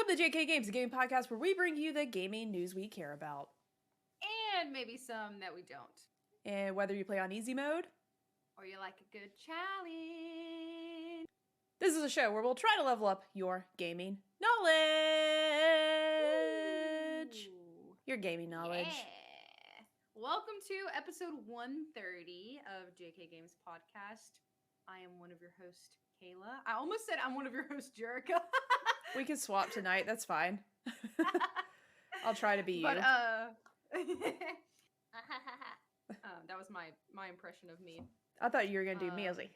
Welcome to jkgames, a game podcast where we bring you the gaming news we care about. And maybe some that we don't. And whether you play on easy mode, or you like a good challenge. This is a show where we'll try to level up your gaming knowledge. Ooh. Your gaming knowledge. Yeah. Welcome to episode 130 of JK Games Podcast. I am one of your hosts, Kayla. I almost said I'm one of your hosts, Jerica. We can swap tonight. That's fine. I'll try to be you. But, that was my impression of me. I thought you were gonna do me. I was like,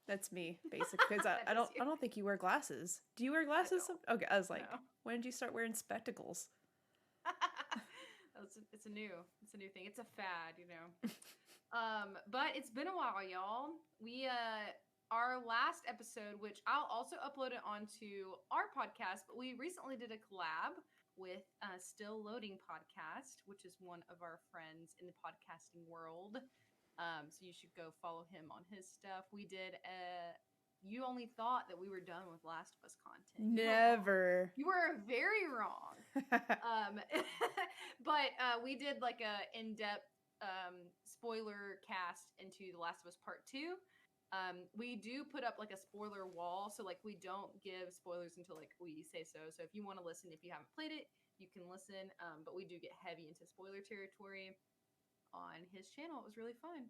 that's me, basically. Because I don't think you wear glasses. Do you wear glasses? Okay, I was like, no. When did you start wearing spectacles? It's a new thing. It's a fad, you know. But it's been a while, y'all. We our last episode, which I'll also upload it onto our podcast, but we recently did a collab with Still Loading Podcast, which is one of our friends in the podcasting world. So you should go follow him on his stuff. We did you only thought that we were done with Last of Us content. Never. You were very wrong. But we did like a in-depth spoiler cast into The Last of Us Part 2. We do put up like a spoiler wall, so like we don't give spoilers until like we say so. So if you want to listen, if you haven't played it, you can listen. But we do get heavy into spoiler territory on his channel. It was really fun.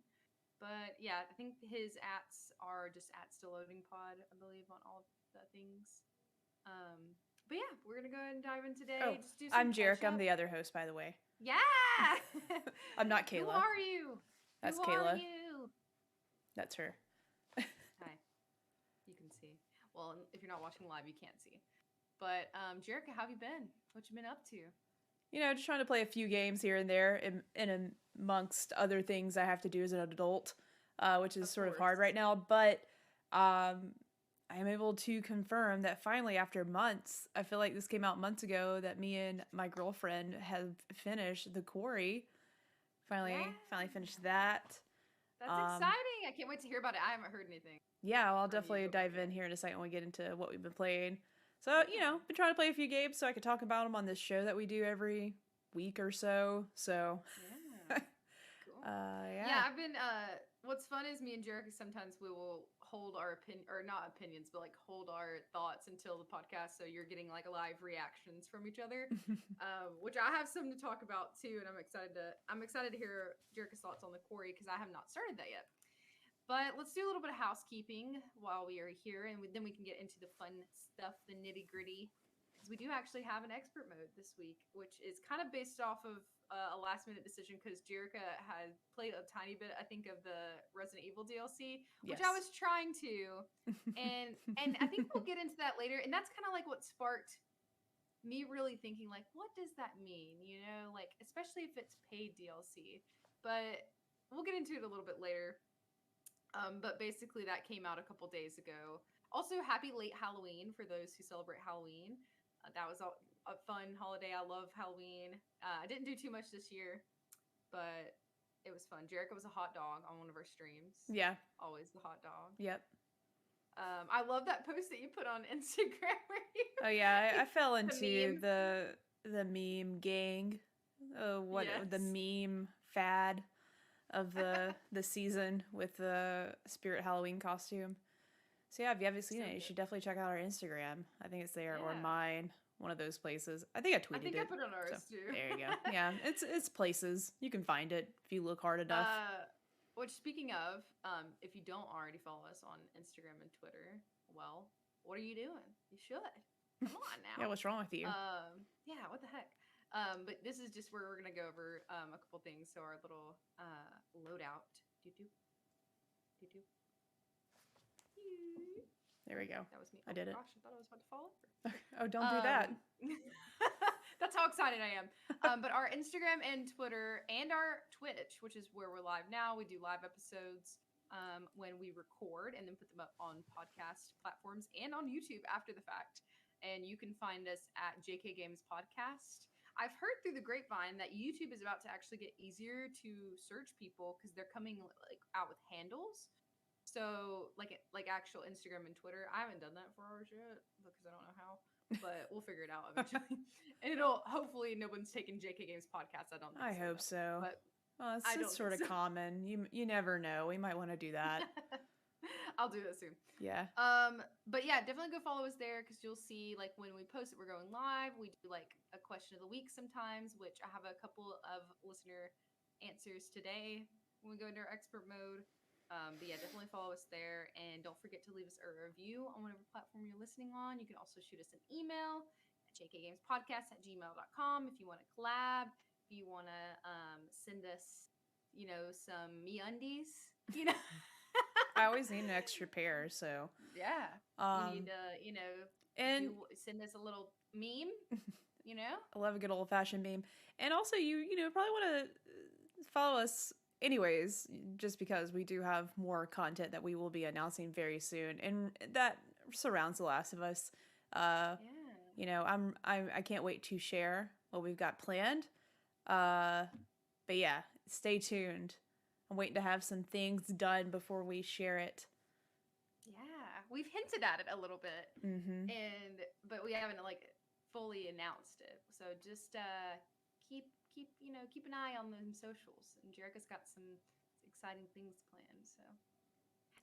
But yeah, I think his ats are just at Still Loading Pod, I believe, on all the things. But yeah, we're gonna go ahead and dive in today. Oh, just do some I'm Jerica. I'm the other host, by the way. Yeah. I'm not Kayla. Who are you? That's Who Kayla. Are you? That's her. Hi. You can see. Well, if you're not watching live, you can't see. But Jerica, how have you been? What you been up to? You know, just trying to play a few games here and there, in amongst other things I have to do as an adult, which is sort of hard right now. But I am able to confirm that finally, after months, I feel like this came out months ago, that me and my girlfriend have finished the Quarry. Finally finished that. That's exciting. I can't wait to hear about it. I haven't heard anything. Yeah, well, I'll definitely dive in here in a second when we get into what we've been playing. So, you know, been trying to play a few games so I could talk about them on this show that we do every week or so. So, yeah. Cool. Yeah, I've been, what's fun is me and Jerica, sometimes we will hold our not opinions, but like hold our thoughts until the podcast. So you're getting like live reactions from each other, which I have some to talk about too. And I'm excited to hear Jerica's thoughts on the Quarry because I have not started that yet. But let's do a little bit of housekeeping while we are here, and then we can get into the fun stuff, the nitty-gritty, because we do actually have an expert mode this week, which is kind of based off of a last-minute decision because Jerica had played a tiny bit, I think, of the Resident Evil DLC, which I was trying to, and I think we'll get into that later, and that's kind of like what sparked me really thinking, like, what does that mean, you know, like, especially if it's paid DLC, but we'll get into it a little bit later. But basically that came out a couple days ago. Also, happy late Halloween for those who celebrate Halloween. That was a fun holiday. I love Halloween. I didn't do too much this year, but it was fun. Jerica was a hot dog on one of our streams. Yeah. Always the hot dog. Yep. I love that post that you put on Instagram. Oh yeah, I fell into the meme gang. The meme fad of the season with the Spirit Halloween costume. So yeah, if you haven't seen it, you should definitely check out our Instagram. I think it's there, or mine, one of those places. I think I tweeted it. I think I put it on ours too. There you go. Yeah, it's places. You can find it if you look hard enough. Which, speaking of, if you don't already follow us on Instagram and Twitter, well, what are you doing? You should. Come on now. Yeah, what's wrong with you? Yeah, what the heck? But this is just where we're going to go over a couple things. So our little loadout. There we go. That was me. I did it. Gosh, I thought I was about to fall over. Oh, don't do that. That's how excited I am. But our Instagram and Twitter and our Twitch, which is where we're live now, we do live episodes when we record and then put them up on podcast platforms and on YouTube after the fact. And you can find us at JK Games Podcast. I've heard through the grapevine that YouTube is about to actually get easier to search people because they're coming like out with handles. So like actual Instagram and Twitter. I haven't done that for ours yet because I don't know how. but we'll figure it out eventually. And it'll hopefully no one's taking JK Games podcast. I don't think I so. hope so. But Well, I don't it's sort of think so. common. You never know. We might want to do that. I'll do that soon. Yeah. But yeah, definitely go follow us there because you'll see like when we post it, we're going live. We do like a question of the week sometimes, which I have a couple of listener answers today when we go into our expert mode. But yeah, definitely follow us there. And don't forget to leave us a review on whatever platform you're listening on. You can also shoot us an email at jkgamespodcast@gmail.com if you want to collab, if you want to send us, some MeUndies, I always need an extra pair, so Yeah. You need to, and send us a little meme, I love a good old fashioned meme. And also you probably want to follow us anyways, just because we do have more content that we will be announcing very soon, and that surrounds The Last of Us. Yeah. I can't wait to share what we've got planned. But yeah, stay tuned. I'm waiting to have some things done before we share it. Yeah. We've hinted at it a little bit. Mm-hmm. But we haven't like fully announced it. So just keep an eye on them socials. And Jerica's got some exciting things planned. So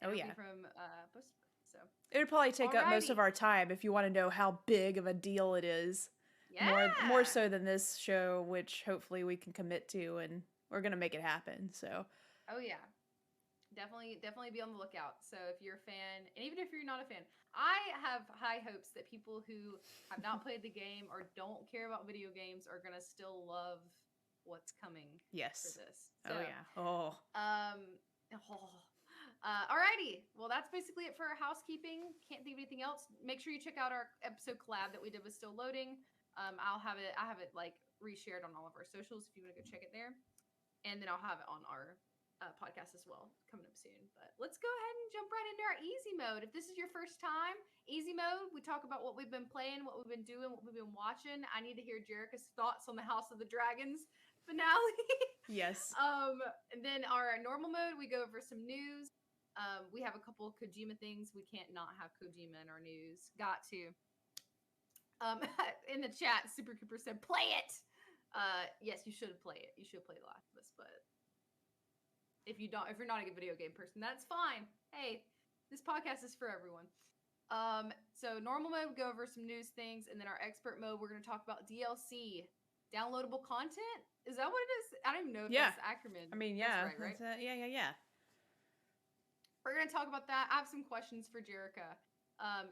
Oh yeah. From post. So it'd probably take up most of our time if you want to know how big of a deal it is. Yeah. More so than this show, which hopefully we can commit to, and we're gonna make it happen. So. Oh yeah. Definitely be on the lookout. So if you're a fan, and even if you're not a fan, I have high hopes that people who have not played the game or don't care about video games are gonna still love what's coming. Yes. For this. So, oh yeah. Oh. Alrighty. Well, that's basically it for our housekeeping. Can't think of anything else. Make sure you check out our episode collab that we did with Still Loading. I have it like reshared on all of our socials if you want to go check it there, and then I'll have it on our podcast as well coming up soon. But let's go ahead and jump right into our easy mode. If this is your first time, easy mode, we talk about what we've been playing, what we've been doing, what we've been watching. I need to hear Jerica's thoughts on the House of the Dragons finale. Yes. And then our normal mode, we go over some news. We have a couple of Kojima things. We can't not have Kojima in our news. Got to. In the chat, Super Cooper said, "Play it." Yes, you should play it. You should play The Last of Us, but if you're not a good video game person, that's fine. Hey, this podcast is for everyone. So normal mode, we go over some news things, and then our expert mode, we're going to talk about DLC, downloadable content. Is that what it is? I don't even know if that's the acronym. I mean, yeah, that's right? Yeah. We're going to talk about that. I have some questions for Jerica,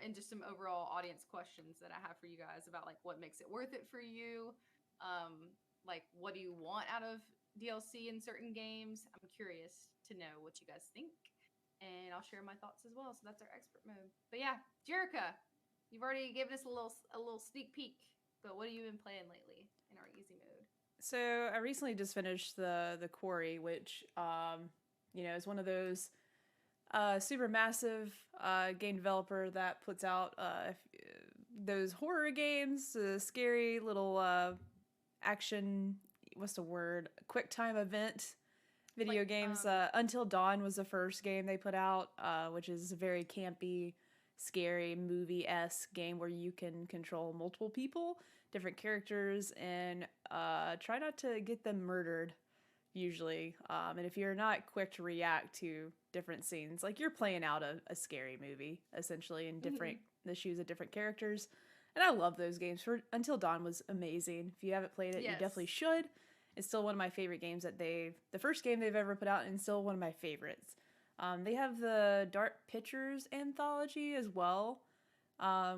and just some overall audience questions that I have for you guys about like what makes it worth it for you. Like what do you want out of DLC in certain games? I'm curious to know what you guys think, and I'll share my thoughts as well. So that's our expert mode. But yeah, Jerica, you've already given us a little sneak peek. But what have you been playing lately in our easy mode? So I recently just finished the Quarry, which is one of those super massive game developer that puts out those horror games, scary little action. What's the word? Quick time event video games. Until Dawn was the first game they put out, which is a very campy, scary movie-esque game where you can control multiple people, different characters, and try not to get them murdered. Usually, and if you're not quick to react to different scenes, like you're playing out a scary movie essentially in the shoes of different characters. And I love those games. Until Dawn was amazing. If you haven't played it, you definitely should. It's still one of my favorite games the first game they've ever put out, and still one of my favorites. They have the Dark Pictures anthology as well,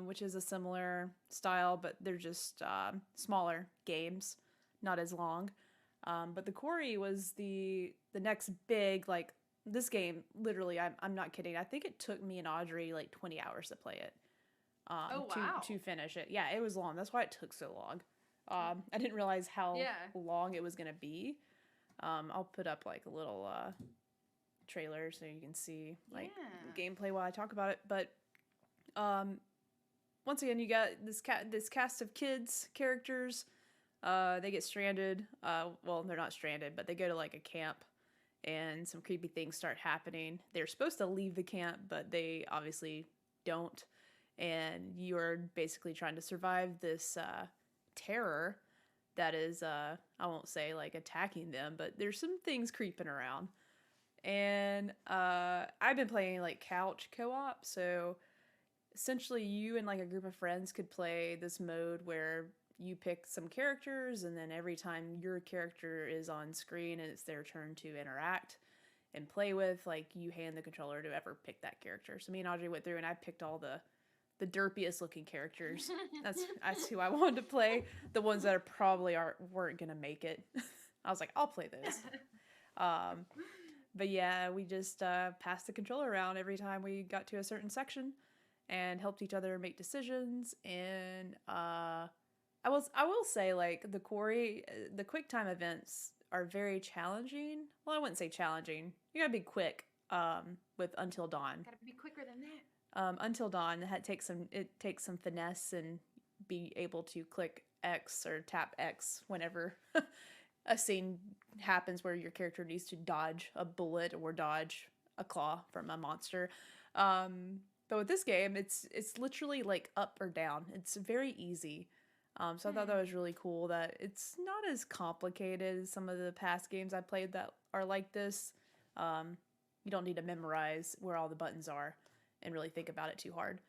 which is a similar style, but they're just smaller games, not as long. But the Quarry was the next big, like, this game, literally, I'm not kidding. I think it took me and Audrey like 20 hours to play it. To finish it. Yeah, it was long. That's why it took so long. I didn't realize how long it was going to be. I'll put up like a little trailer so you can see like gameplay while I talk about it. But once again, you got this cast of kids characters. They get stranded. Well, they're not stranded, but they go to like a camp, and some creepy things start happening. They're supposed to leave the camp, but they obviously don't. and you're basically trying to survive this terror that is, I won't say like attacking them, but there's some things creeping around. And I've been playing like couch co-op, so essentially you and like a group of friends could play this mode where you pick some characters, and then every time your character is on screen and it's their turn to interact and play with, like, you hand the controller to whoever picked that character. So me and Audrey went through and I picked all the derpiest looking characters. That's who I wanted to play. The ones that weren't gonna make it. I was like, I'll play this. But yeah, we just passed the controller around every time we got to a certain section and helped each other make decisions. And I will say, like, the quick time events are very challenging. Well, I wouldn't say challenging. You gotta be quick with Until Dawn. Gotta be quicker than that. Until Dawn, it takes some finesse and be able to click X or tap X whenever a scene happens where your character needs to dodge a bullet or dodge a claw from a monster. But with this game, it's literally like up or down. It's very easy. So I thought that was really cool that it's not as complicated as some of the past games I played that are like this. You don't need to memorize where all the buttons are and really think about it too hard.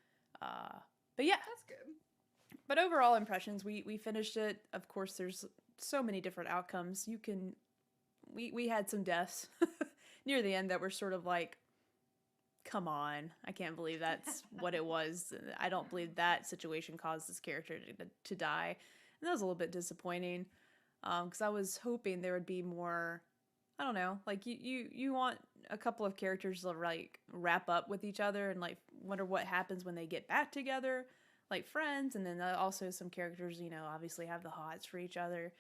But yeah. That's good. But overall impressions, we finished it. Of course, there's so many different outcomes. We had some deaths near the end that were sort of like, come on, I can't believe that's what it was. I don't believe that situation caused this character to die. And that was a little bit disappointing, because I was hoping there would be more, I don't know, like you want a couple of characters to like wrap up with each other and like wonder what happens when they get back together, like friends. And then also some characters, obviously have the hots for each other.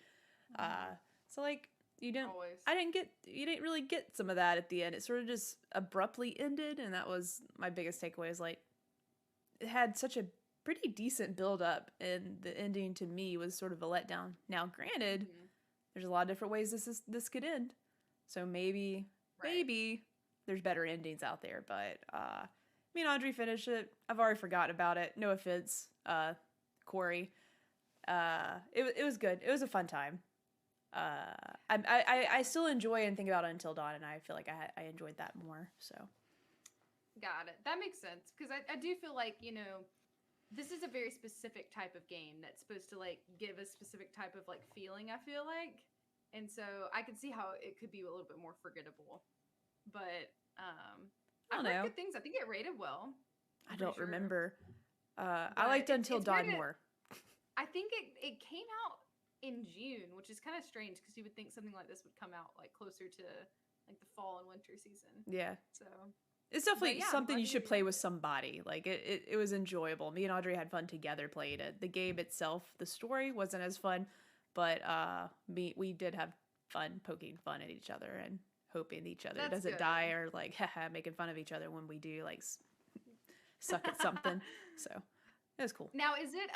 So like you didn't really get some of that at the end. It sort of just abruptly ended, and that was my biggest takeaway. Is like it had such a pretty decent build up, and the ending to me was sort of a letdown. Now, granted, there's a lot of different ways this could end, so maybe there's better endings out there. But me and Audrey finished it. I've already forgotten about it. No offense, Corey. It was good. It was a fun time. I still enjoy and think about Until Dawn, and I feel like I enjoyed that more. So, got it. That makes sense, because I do feel like this is a very specific type of game that's supposed to like give a specific type of like feeling. I feel like, and so I can see how it could be a little bit more forgettable. But I've heard good things. I think it rated well. I don't remember. I liked Until Dawn more. I think it came out in June, which is kind of strange because you would think something like this would come out like closer to like the fall and winter season. Yeah. So it's definitely something you should play with somebody. Like it was enjoyable. Me and Audrey had fun together playing it. The game itself, the story wasn't as fun, but we did have fun poking fun at each other and hoping each other doesn't die, or like making fun of each other when we do like suck at something. So it was cool. Now, is it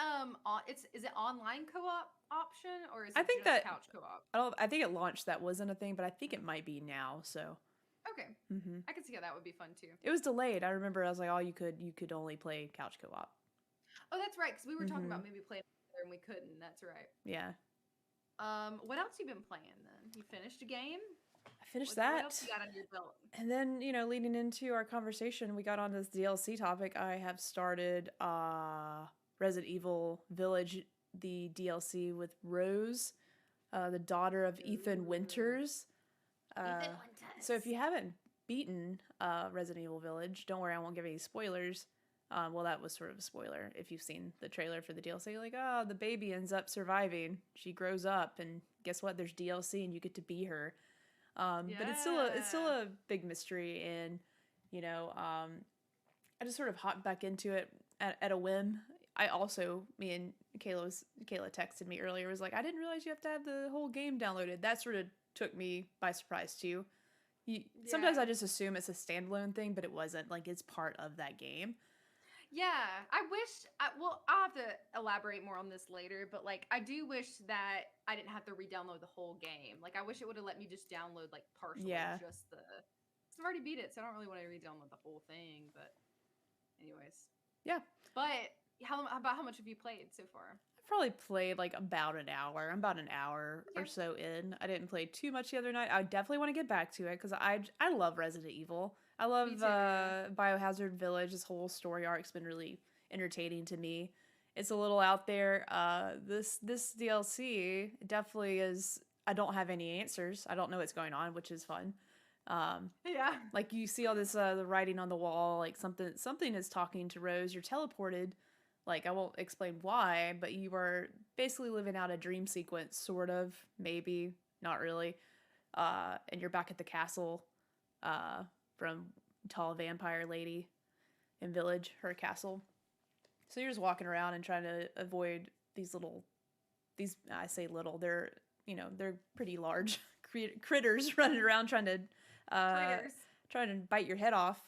is it online co-op option, or is it just couch co-op? I think it launched that wasn't a thing, but I think it might be now. So okay, I can see how that would be fun too. It was delayed. I remember I was like, you could only play couch co-op. Oh, that's right, because we were talking about maybe playing together and we couldn't. That's right. Yeah. What else you been playing then? You finished a game? I finished that. What else you got on your belt? And then, leading into our conversation, we got on this DLC topic. I have started Resident Evil Village, the DLC with Rose, the daughter of Ethan Winters. So if you haven't beaten Resident Evil Village, don't worry, I won't give any spoilers. Well, that was sort of a spoiler if you've seen the trailer for the DLC. Like, the baby ends up surviving. She grows up, and guess what? There's DLC, and you get to be her. But it's still a big mystery, and I just sort of hopped back into it at a whim. Me and Kayla texted me earlier, was like, I didn't realize you have to have the whole game downloaded. That sort of took me by surprise too. Sometimes I just assume it's a standalone thing, but it wasn't. Like, it's part of that game. Yeah, I'll have to elaborate more on this later, but like, I do wish that I didn't have to re-download the whole game. Like, I wish it would have let me just download like partially, just because I've already beat it, so I don't really want to re-download the whole thing. But anyways, Yeah. But how much have you played so far? I've probably played like about an hour. I'm about an hour or Okay. so in. I didn't play too much the other night. I definitely want to get back to it because I love Resident Evil. I love Me too. Yeah. Biohazard Village. This whole story arc's been really entertaining to me. It's a little out there. This DLC definitely is. I don't have any answers. I don't know what's going on, which is fun. Um, Yeah. like you see all this the writing on the wall, like something is talking to Rose. You're teleported. Like I won't explain why, but you are basically living out a dream sequence, sort of, maybe, not really. And you're back at the castle uh, from Tall Vampire Lady in Village, her castle. So you're just walking around and trying to avoid these I say little, they're they're pretty large critters running around uh, Players. trying to bite your head off.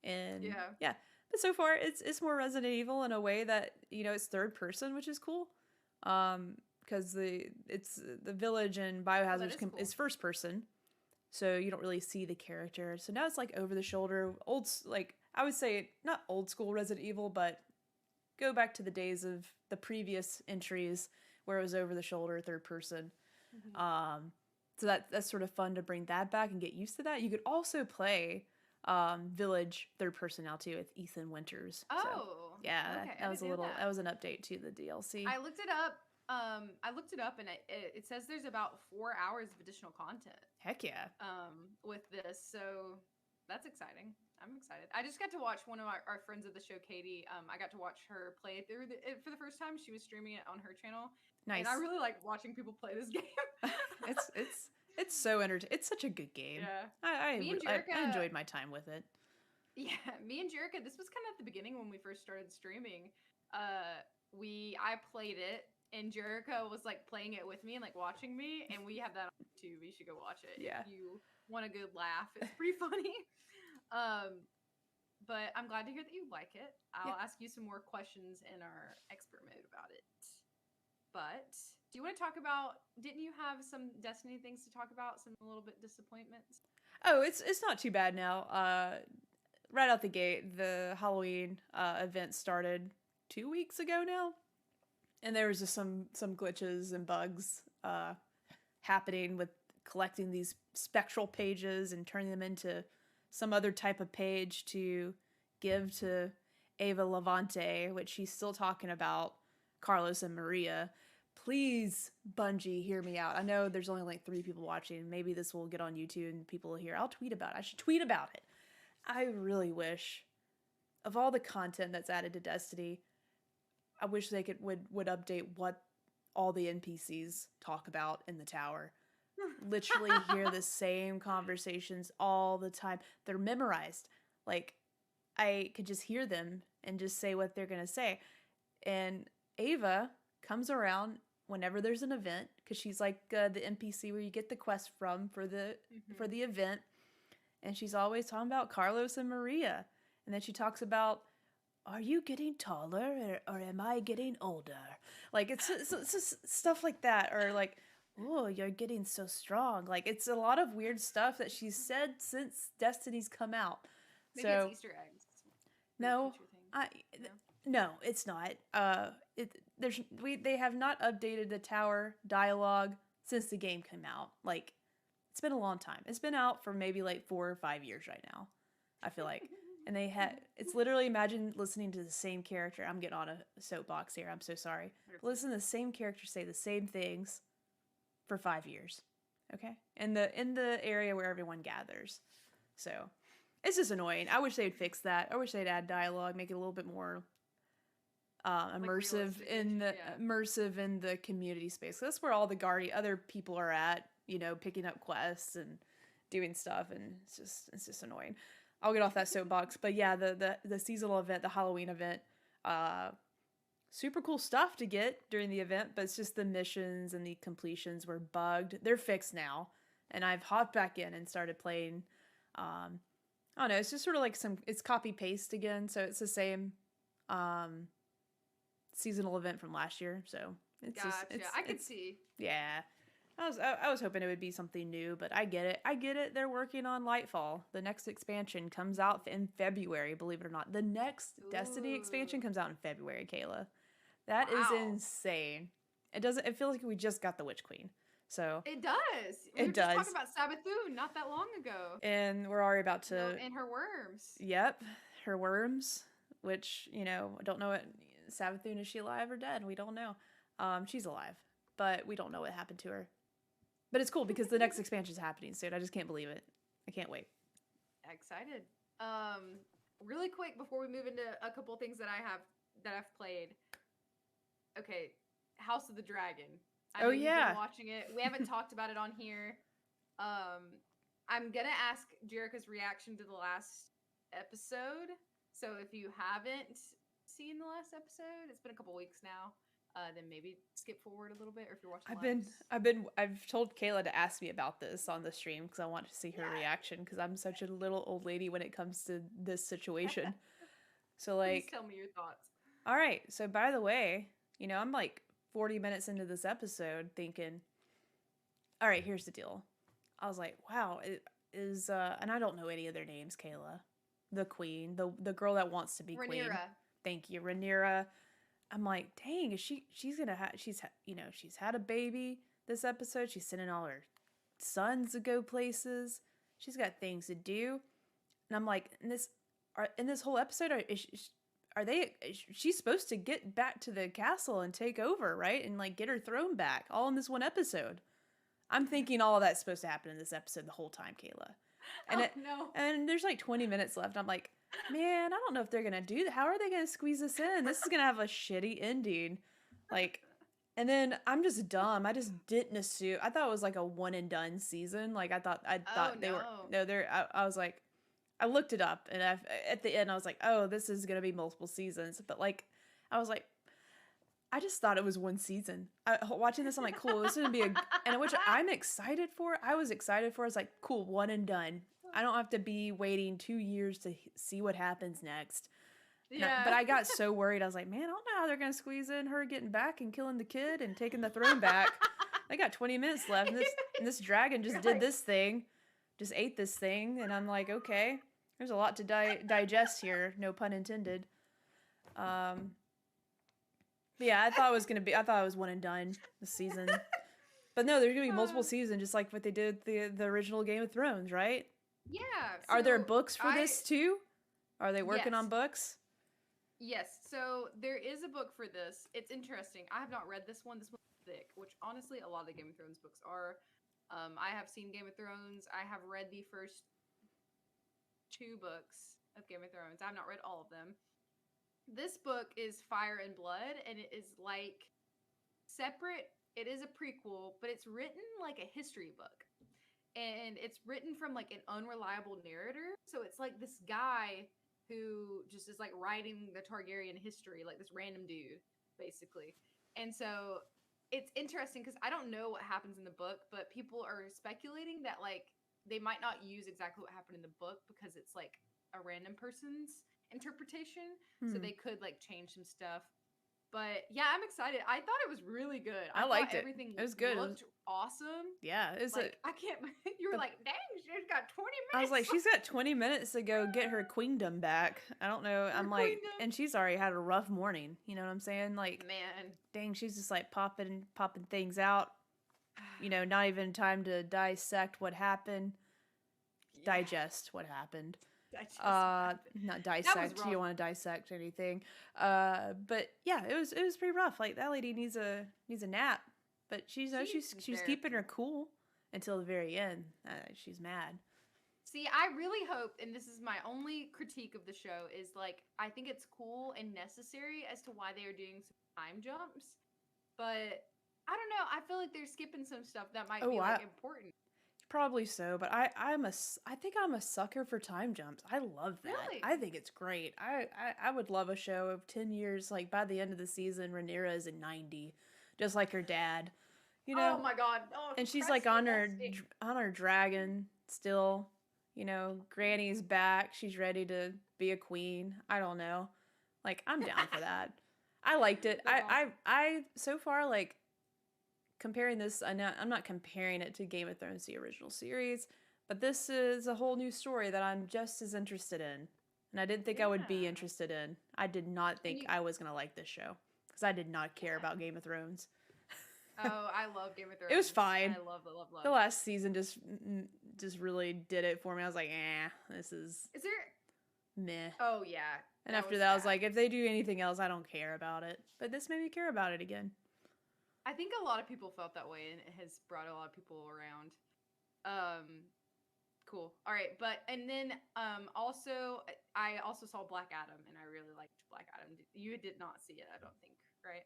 And Yeah. yeah, but so far it's more Resident Evil in a way that it's third person, which is cool. Because the village and Oh, Biohazard that is cool. is first person, so you don't really see the character. So now it's like over the shoulder, like I would say not old school Resident Evil, but go back to the days of the previous entries where it was over the shoulder, third person. Mhm. So that's sort of fun to bring that back and get used to that. You could also play Village third person now too with Ethan Winters. So Oh. yeah, Okay. that I was didn't know that. that was an update to the DLC. I looked it up. And it says there's about 4 hours of additional content. Heck yeah. With this, so that's exciting. I'm excited. I just got to watch one of our friends of the show, Katie. I got to watch her play through it for the first time. She was streaming it on her channel. Nice. And I really like watching people play this game. it's so entertaining. It's such a good game. Yeah. I Jerica, enjoyed my time with it. Yeah, me and Jerica, this was kind of at the beginning when we first started streaming. I played it, and Jerica was like playing it with me and like watching me, and we have that on YouTube. You should go watch it. Yeah. If you want a good laugh, it's pretty funny. But I'm glad to hear that you like it. I'll ask you some more questions in our expert mode about it. But do you want to talk about? Didn't you have some Destiny things to talk about? Some a little bit disappointments. Oh, it's not too bad now. Right out the gate, the Halloween event started 2 weeks ago now, and there was just some glitches and bugs happening with collecting these spectral pages and turning them into some other type of page to give to Ava Levante, which she's still talking about Carlos and Maria. Please, Bungie, hear me out. I know there's only like 3 people watching. Maybe this will get on YouTube and people will hear. I'll tweet about it. I should tweet about it. I really wish, of all the content that's added to Destiny, I wish they would update what all the NPCs talk about in the tower. Literally hear the same conversations all the time. They're memorized. Like, I could just hear them and just say what they're gonna say. And Ava comes around whenever there's an event, because she's like the NPC where you get the quest from for the event, and she's always talking about Carlos and Maria. And then she talks about, are you getting taller or am I getting older? Like it's stuff like that, or like, oh, you're getting so strong. Like it's a lot of weird stuff that she's said since Destiny's come out. Maybe so it's Easter eggs. no, No? no, it's not. They have not updated the tower dialogue since the game came out. Like, it's been a long time. It's been out for maybe like 4 or 5 years right now, I feel like. And it's literally, imagine listening to the same character. I'm getting on a soapbox here. I'm so sorry. Listen to the same character say the same things for 5 years. Okay? In the area where everyone gathers. So, it's just annoying. I wish they'd fix that. I wish they'd add dialogue, make it a little bit more immersive in the community space. That's where all the other people are at, picking up quests and doing stuff, and it's just annoying. I'll get off that soapbox, but yeah, the seasonal event, the Halloween event, super cool stuff to get during the event, but it's just the missions and the completions were bugged. They're fixed now, and I've hopped back in and started playing. I don't know, it's just sort of like it's copy paste again, so it's the same seasonal event from last year, so it's gotcha. just I could see. Yeah, I was hoping it would be something new, but I get it. I get it. They're working on Lightfall. The next expansion comes out in February, believe it or not. The next Destiny expansion Ooh. comes out in February, Kayla. That is Wow. insane. It feels like we just got the Witch Queen. So, It does. We were it just talking does. about Sabathoon not that long ago. And we're already about to, And her worms. yep, her worms, which, I don't know what, Savathun, is she alive or dead? We don't know. She's alive, but we don't know what happened to her. But it's cool because the next expansion is happening soon. I just can't believe it. I can't wait. Excited. Really quick before we move into a couple things that I've played. Okay, House of the Dragon. I know you've been watching it. We haven't talked about it on here. I'm gonna ask Jerica's reaction to the last episode. So if you haven't seen the last episode, it's been a couple weeks now. Then maybe skip forward a little bit, or if you're watching. I've told Kayla to ask me about this on the stream because I want to see her reaction because I'm such a little old lady when it comes to this situation. So Please tell me your thoughts. All right. So by the way, I'm like 40 minutes into this episode thinking, all right, here's the deal. I was like, wow, it is, and I don't know any of their names, Kayla. The queen, the girl that wants to be queen. Thank you, Rhaenyra. I'm like, dang, she's had a baby this episode. She's sending all her sons to go places. She's got things to do. And I'm like, in this whole episode, she's supposed to get back to the castle and take over, right? And like get her throne back all in this one episode. I'm thinking all of that's supposed to happen in this episode the whole time, Kayla. And and there's like 20 minutes left. I'm like, man, I don't know if they're gonna do that. How are they gonna squeeze this in? This is gonna have a shitty ending. Like, and then I'm just dumb. I just didn't assume. I thought it was like a one and done season. Like I thought they were. No, I was like, I looked it up, and at the end I was like, oh, this is gonna be multiple seasons. But like, I was like, I just thought it was one season. Watching this, I'm like, cool, this is gonna be and which I'm excited for. I was excited for. I was like, cool, one and done. I don't have to be waiting 2 years to see what happens next. Yeah. But I got so worried. I was like, man, I don't know how they're gonna squeeze in her getting back and killing the kid and taking the throne back. I got 20 minutes left, and this dragon just did this thing, just ate this thing, and I'm like, okay, there's a lot to digest here. No pun intended. But yeah, I thought it was one and done this season. But no, there's gonna be multiple seasons, just like what they did the original Game of Thrones, right? Yeah. So are there books for this too? Are they working on books? Yes. So there is a book for this. It's interesting. I have not read this one. This one's thick, which honestly a lot of the Game of Thrones books are. I have seen Game of Thrones. I have read the first 2 books of Game of Thrones. I have not read all of them. This book is Fire and Blood, and it is like separate. It is a prequel, but it's written like a history book. And it's written from like an unreliable narrator. So it's like this guy who just is like writing the Targaryen history, like this random dude, basically. And so it's interesting because I don't know what happens in the book, but people are speculating that like they might not use exactly what happened in the book because it's like a random person's interpretation. So they could like change some stuff. But yeah, I'm excited. I thought it was really good. I liked it. Everything it was good. Looked awesome. Yeah, it's like, I can't. You were like, dang, she's got 20 minutes. I was like, she's got 20 minutes to go get her queendom back. I don't know. I'm like, and she's already had a rough morning. You know what I'm saying? Like, man, dang, she's just like popping things out. Not even time to dissect what happened. Yeah. Digest what happened. Not dissect. You don't want to dissect anything. But yeah, it was pretty rough. Like that lady needs a nap, but she's keeping her cool until the very end. She's mad. See, I really hope, and this is my only critique of the show, is like I think it's cool and necessary as to why they are doing some time jumps, but I don't know. I feel like they're skipping some stuff that might be like important. Probably so, but I think I'm a sucker for time jumps. I love that. Really? I think it's great. I would love a show of 10 years, like by the end of the season, Rhaenyra is at 90, just like her dad. Oh my god. Oh, and she's like on her dragon still. Granny's back. She's ready to be a queen. I don't know. Like I'm down for that. I liked it. I so far like comparing this, I'm not comparing it to Game of Thrones, the original series, but this is a whole new story that I'm just as interested in. And I didn't think I would be Yeah. interested in. I did not And think you, I was going to like this show because I did not care yeah. about Game of Thrones. Oh, I love Game of It was Thrones. fine. I love, love, The love. last season just really did it for me. I was like, this is Is there? meh. Oh yeah, And that after was that, I was bad. like, if they do anything else, I don't care about it. But this made me care about it again. I think a lot of people felt that way, and it has brought a lot of people around. Cool. All right, and then also I also saw Black Adam, and I really liked Black Adam. You did not see it, I don't think, right?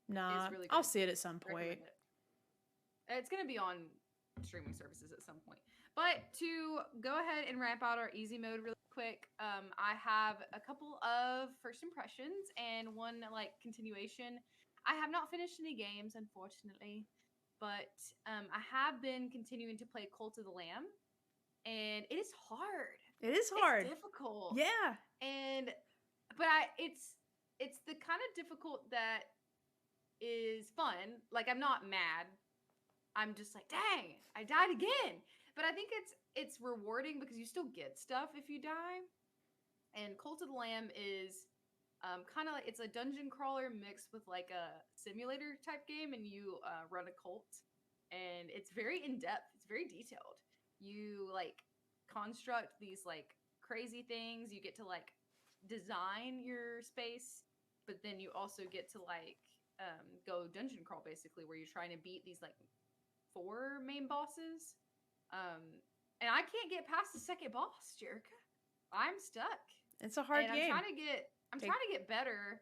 Nah, It's really I'll good. see it at some point. Recommend it. It's gonna be on streaming services at some point. But to go ahead and ramp out our easy mode really quick, I have a couple of first impressions and one like continuation. I have not finished any games, unfortunately, but I have been continuing to play Cult of the Lamb, and it is hard. It is hard. It's difficult. Yeah. And but it's the kind of difficult that is fun. Like I'm not mad. I'm just like, dang, I died again. But I think it's rewarding because you still get stuff if you die. And Cult of the Lamb is kind of like it's a dungeon crawler mixed with like a simulator type game, and you run a cult, and it's very in depth. It's very detailed. You like construct these like crazy things. You get to like design your space, but then you also get to like go dungeon crawl basically, where you're trying to beat these like 4 main bosses. And I can't get past the second boss, Jerica. I'm stuck. It's a hard game. I'm trying to get better,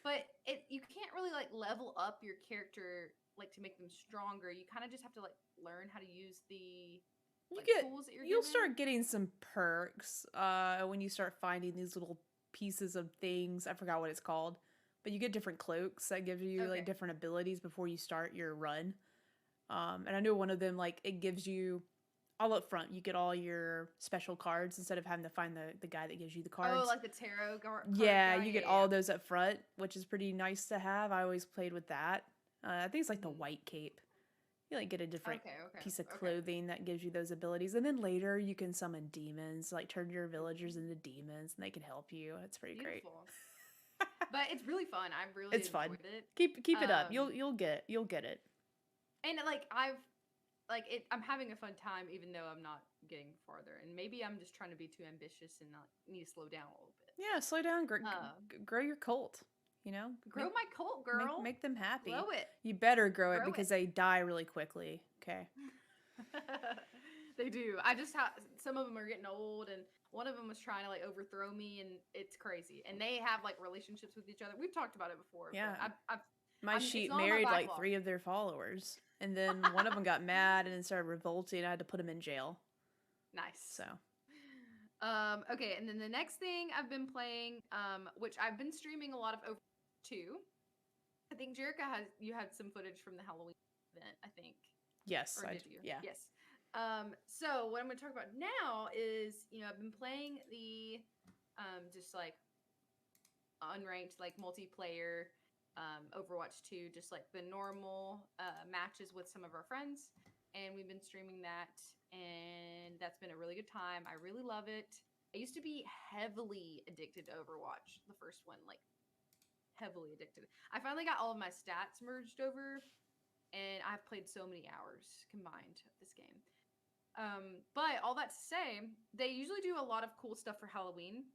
but you can't really like level up your character like to make them stronger. You kind of just have to like learn how to use the tools that you'll given. start getting some perks when you start finding these little pieces of things. I forgot what it's called, but you get different cloaks that give you like different abilities before you start your run. And I know one of them, like, it gives you all up front, you get all your special cards instead of having to find the guy that gives you the cards. Oh, like the tarot card. Yeah, you get all those up front, which is pretty nice to have. I always played with that. I think it's like the white cape. You like get a different piece of clothing that gives you those abilities, and then later you can summon demons, like turn your villagers into demons, and they can help you. It's pretty great. But it's really fun. I really enjoyed it. Keep it up. You'll get it. And like I'm having a fun time, even though I'm not getting farther. And maybe I'm just trying to be too ambitious and not need to slow down a little bit. Yeah, slow down. Grow your cult. You know, grow my cult, girl. Make them happy. Grow it. You better grow it because they die really quickly. Okay. They do. I just have some of them are getting old, and one of them was trying to like overthrow me, and it's crazy. And they have like relationships with each other. We've talked about it before. Yeah. My sheep married like 3 of their followers, and then one of them got mad and then started revolting. I had to put him in jail. Nice. So. Okay, and then the next thing I've been playing, which I've been streaming a lot of over 2. I think Jerica you had some footage from the Halloween event, I think. Yes, or did you? Yeah. Yes. So what I'm going to talk about now is, I've been playing the just like unranked like multiplayer Overwatch 2, just like the normal matches with some of our friends, and we've been streaming that, and that's been a really good time. I really love it. I used to be heavily addicted to Overwatch, the first one, like heavily addicted. I finally got all of my stats merged over, and I've played so many hours combined of this game. But all that to say, they usually do a lot of cool stuff for Halloween,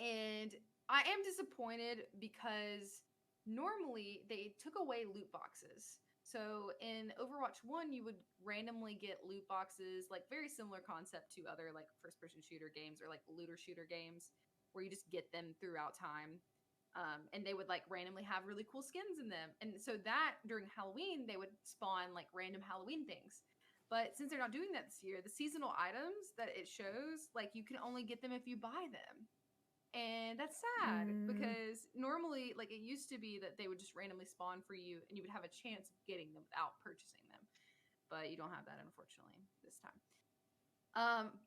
and I am disappointed because normally they took away loot boxes. So in Overwatch 1, you would randomly get loot boxes, like very similar concept to other like first-person shooter games or like looter shooter games, where you just get them throughout time. And they would like randomly have really cool skins in them. And so that during Halloween, they would spawn like random Halloween things. But since they're not doing that this year, the seasonal items that it shows, like you can only get them if you buy them. And that's sad because normally, like it used to be that they would just randomly spawn for you and you would have a chance of getting them without purchasing them. But you don't have that, unfortunately, this time.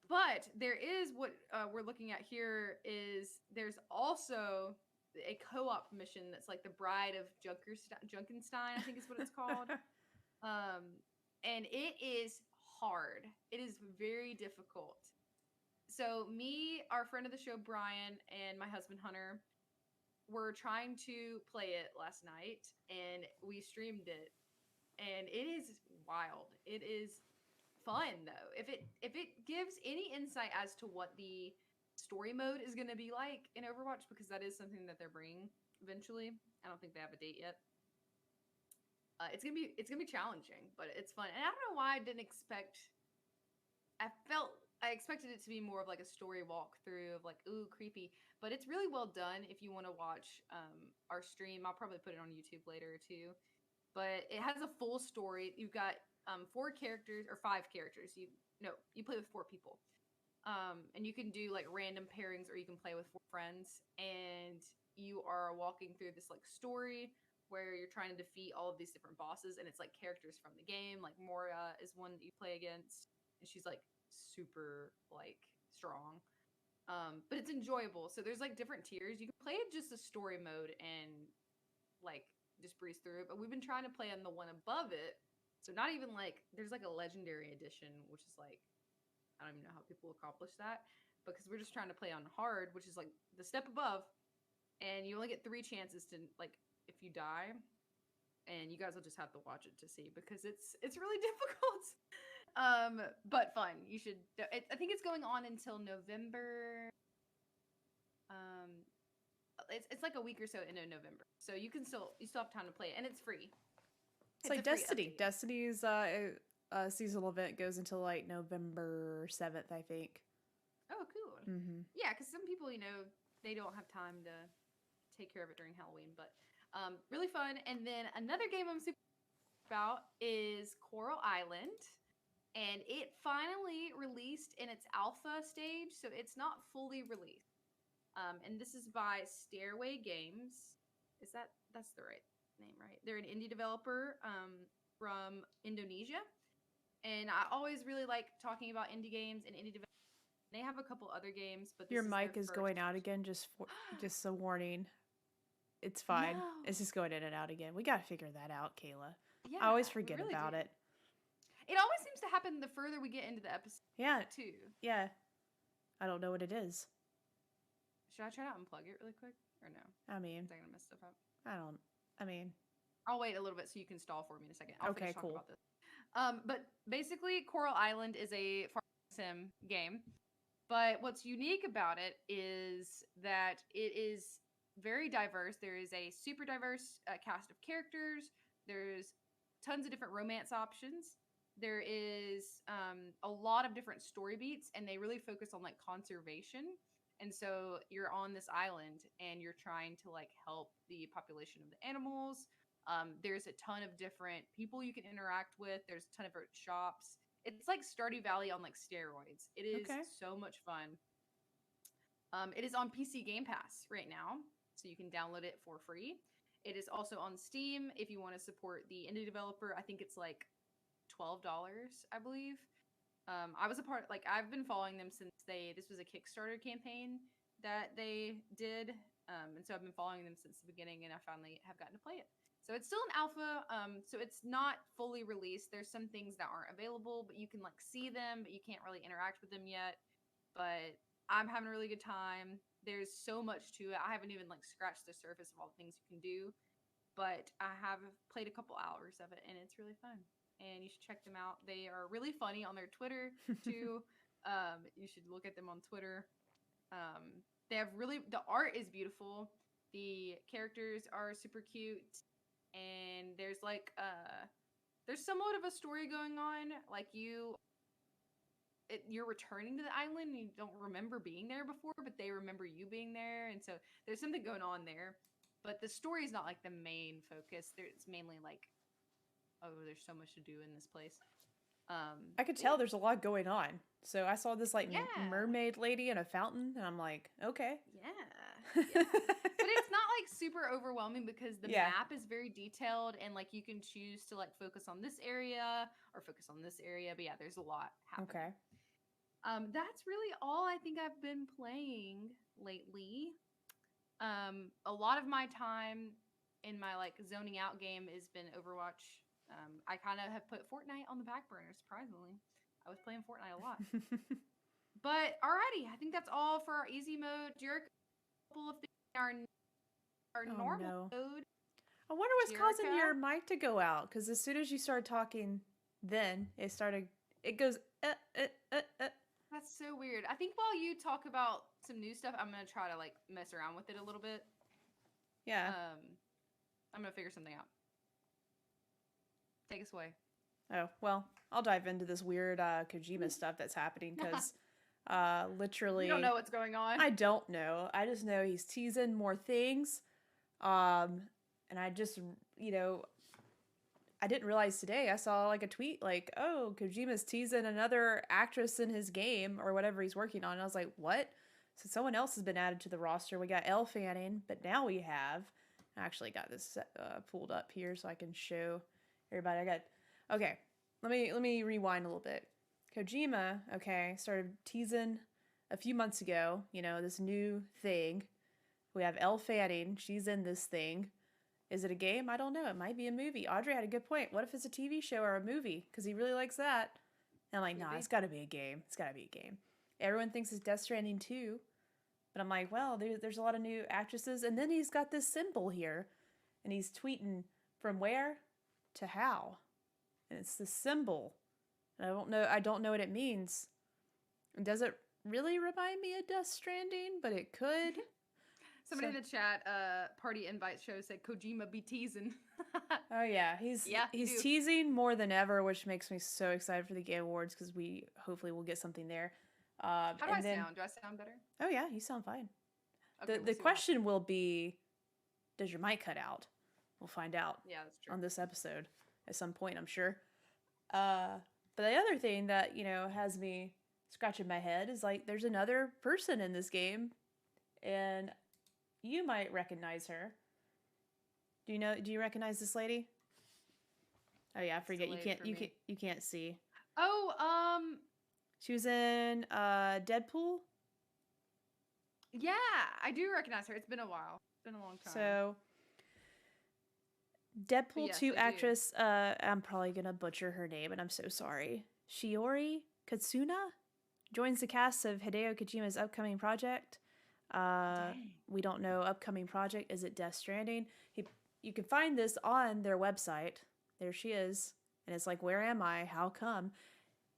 But there is what we're looking at here is there's also a co-op mission that's like the Bride of Junkenstein, I think is what it's called. And it is hard. It is very difficult. So me, our friend of the show Brian, and my husband Hunter were trying to play it last night, and we streamed it, and it is wild. It is fun though. If it gives any insight as to what the story mode is going to be like in Overwatch, because that is something that they're bringing eventually. I don't think they have a date yet. It's gonna be challenging, but it's fun. And I don't know why I didn't expect. I expected it to be more of like a story walkthrough of like, ooh, creepy. But it's really well done. If you want to watch our stream, I'll probably put it on YouTube later too. But it has a full story. You've got 4 characters or 5 characters. You play with 4 people. And you can do like random pairings, or you can play with 4 friends, and you are walking through this like story where you're trying to defeat all of these different bosses, and it's like characters from the game. Like Moria is one that you play against, and she's like super like strong. But it's enjoyable. So there's like different tiers. You can play it just a story mode and like just breeze through it. But we've been trying to play on the one above it. So not even like there's like a legendary edition, which is like I don't even know how people accomplish that, because we're just trying to play on hard, which is like the step above, and you only get 3 chances to like if you die, and you guys will just have to watch it to see, because it's really difficult. But fun. You should. I think it's going on until November. Um, it's like a week or so into November, so you still have time to play it, and it's free. It's like Destiny. Destiny's seasonal event goes until like November 7th, I think. Oh, cool. Mm-hmm. Yeah, because some people, they don't have time to take care of it during Halloween, but really fun. And then another game I'm super about is Coral Island, and it finally released in its alpha stage, so it's not fully released. And this is by Stairway Games. That's the right name, right? They're an indie developer from Indonesia, and I always really like talking about indie games and indie development. They have a couple other games, but Your mic is going out again. Just a warning. It's fine. No. It's just going in and out again. We gotta figure that out, Kayla. Yeah, I always forget about it. It always seems to happen the further we get into the episode. Yeah. Too. Yeah. I don't know what it is. Should I try to unplug it really quick or no? I mean, is that gonna mess stuff up? I'll wait a little bit so you can stall for me in a second. Okay, cool. About this. But basically, Coral Island is a farm sim game. But what's unique about it is that it is very diverse. There is a super diverse cast of characters. There's tons of different romance options. There is a lot of different story beats, and they really focus on like conservation. And so you're on this island, and you're trying to like help the population of the animals. There's a ton of different people you can interact with. There's a ton of different shops. It's like Stardew Valley on like steroids. It is so much fun. It is on PC Game Pass right now, so you can download it for free. It is also on Steam if you want to support the indie developer. I think it's like $12, I believe. I was a part, like I've been following them since this was a Kickstarter campaign that they did. And so I've been following them since the beginning, and I finally have gotten to play it. So it's still an alpha, so it's not fully released. There's some things that aren't available, but you can like see them, but you can't really interact with them yet. But I'm having a really good time. There's so much to it. I haven't even like scratched the surface of all the things you can do, but I have played a couple hours of it, and it's really fun. And you should check them out. They are really funny on their Twitter too. You should look at them on Twitter. They have the art is beautiful. The characters are super cute. And there's like there's somewhat of a story going on. Like you're returning to the island, and you don't remember being there before, but they remember you being there, and so there's something going on there. But the story is not like the main focus. It's mainly like, oh, there's so much to do in this place. I could tell there's a lot going on. So I saw this like mermaid lady in a fountain, and I'm like, okay. Yeah. But it's not like super overwhelming, because the map is very detailed, and like you can choose to like focus on this area or focus on this area. But yeah, there's a lot happening. Okay. That's really all I think I've been playing lately. A lot of my time in my like zoning out game has been Overwatch. I kind of have put Fortnite on the back burner, surprisingly. I was playing Fortnite a lot. But alrighty, I think that's all for our easy mode. Jericho, a couple of things our Oh normal no. mode. I wonder what's causing Jericho? your mic to go out, because as soon as you started talking, then it goes, That's so weird. I think while you talk about some new stuff, I'm gonna try to like mess around with it a little bit. Yeah. I'm gonna figure something out. Take us away. Oh, well, I'll dive into this weird Kojima stuff that's happening, because literally... You don't know what's going on. I don't know. I just know he's teasing more things. And I just, I didn't realize today. I saw like a tweet like, oh, Kojima's teasing another actress in his game or whatever he's working on. And I was like, what? So someone else has been added to the roster. We got Elle Fanning, but now we have... I actually got this pulled up here so I can show everybody. Okay, let me rewind a little bit. Kojima, okay, started teasing a few months ago, this new thing. We have Elle Fanning. She's in this thing. Is it a game? I don't know. It might be a movie. Audrey had a good point. What if it's a TV show or a movie? Because he really likes that. And I'm like, nah, it's got to be a game. It's got to be a game. Everyone thinks it's Death Stranding 2. But I'm like, well, there's a lot of new actresses. And then he's got this symbol here. And he's tweeting from where to how. And it's this symbol. And I don't know what it means. And does it really remind me of Death Stranding? But it could. Somebody in the chat, party invite show said Kojima be teasing. Oh yeah, he's teasing more than ever, which makes me so excited for the Game Awards, because we hopefully will get something there. How do I sound? Do I sound better? Oh yeah, you sound fine. Okay, the question will be, does your mic cut out? We'll find out. Yeah, that's true. On this episode at some point, I'm sure. But the other thing that has me scratching my head is like, there's another person in this game, and you might recognize her. Do you recognize this lady? Oh yeah, I forget. You can't see. Oh, she was in Deadpool. Yeah, I do recognize her. It's been a while. It's been a long time. So Deadpool 2 actress, I'm probably gonna butcher her name, and I'm so sorry. Shiori Katsuna joins the cast of Hideo Kojima's upcoming project. We don't know upcoming project. Is it Death Stranding? You can find this on their website. There she is. And it's like, where am I? How come?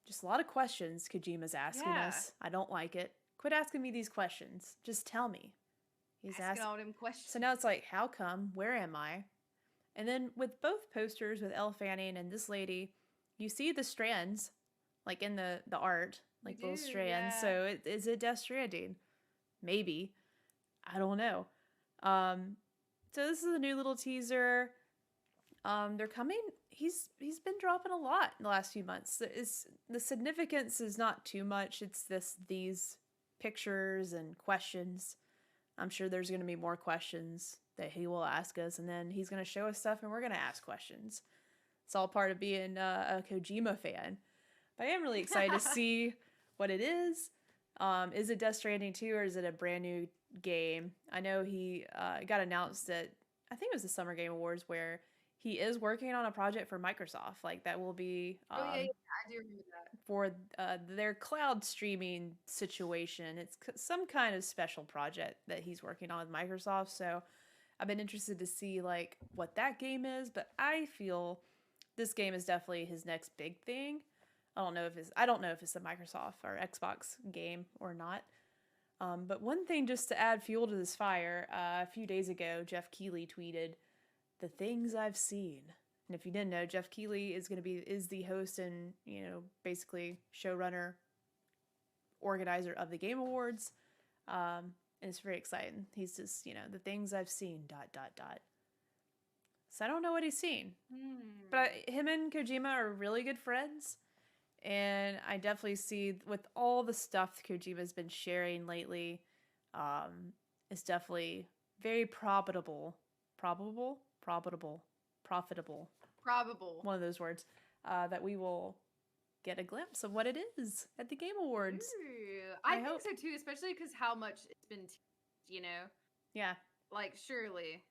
Just a lot of questions Kojima's asking us. I don't like it. Quit asking me these questions. Just tell me. He's asking all them questions. So now it's like, how come? Where am I? And then with both posters, with Elle Fanning and this lady, you see the strands, like in the art, like little strands. Yeah. So is it Death Stranding? Maybe. I don't know. So this is a new little teaser. They're coming. He's been dropping a lot in the last few months. The significance is not too much. It's these pictures and questions. I'm sure there's going to be more questions that he will ask us, and then he's going to show us stuff, and we're going to ask questions. It's all part of being a Kojima fan. But I am really excited to see what it is. Is it Death Stranding 2, or is it a brand new game? I know he got announced at, I think it was the Summer Game Awards, where he is working on a project for Microsoft. Like, that will be I do remember that. For their cloud streaming situation. It's some kind of special project that he's working on with Microsoft. So I've been interested to see like what that game is, but I feel this game is definitely his next big thing. I don't know if it's a Microsoft or Xbox game or not. But one thing, just to add fuel to this fire, a few days ago, Jeff Keighley tweeted, "The things I've seen." And if you didn't know, Jeff Keighley is the host and, basically showrunner, organizer of the Game Awards. And it's very exciting. He's just, the things I've seen, ... So I don't know what he's seen. But him and Kojima are really good friends. And I definitely see, with all the stuff Kojima's been sharing lately, it's definitely very profitable. One of those words. That we will get a glimpse of what it is at the Game Awards. Ooh, I think so too, especially because how much it's been, Yeah. Like, surely.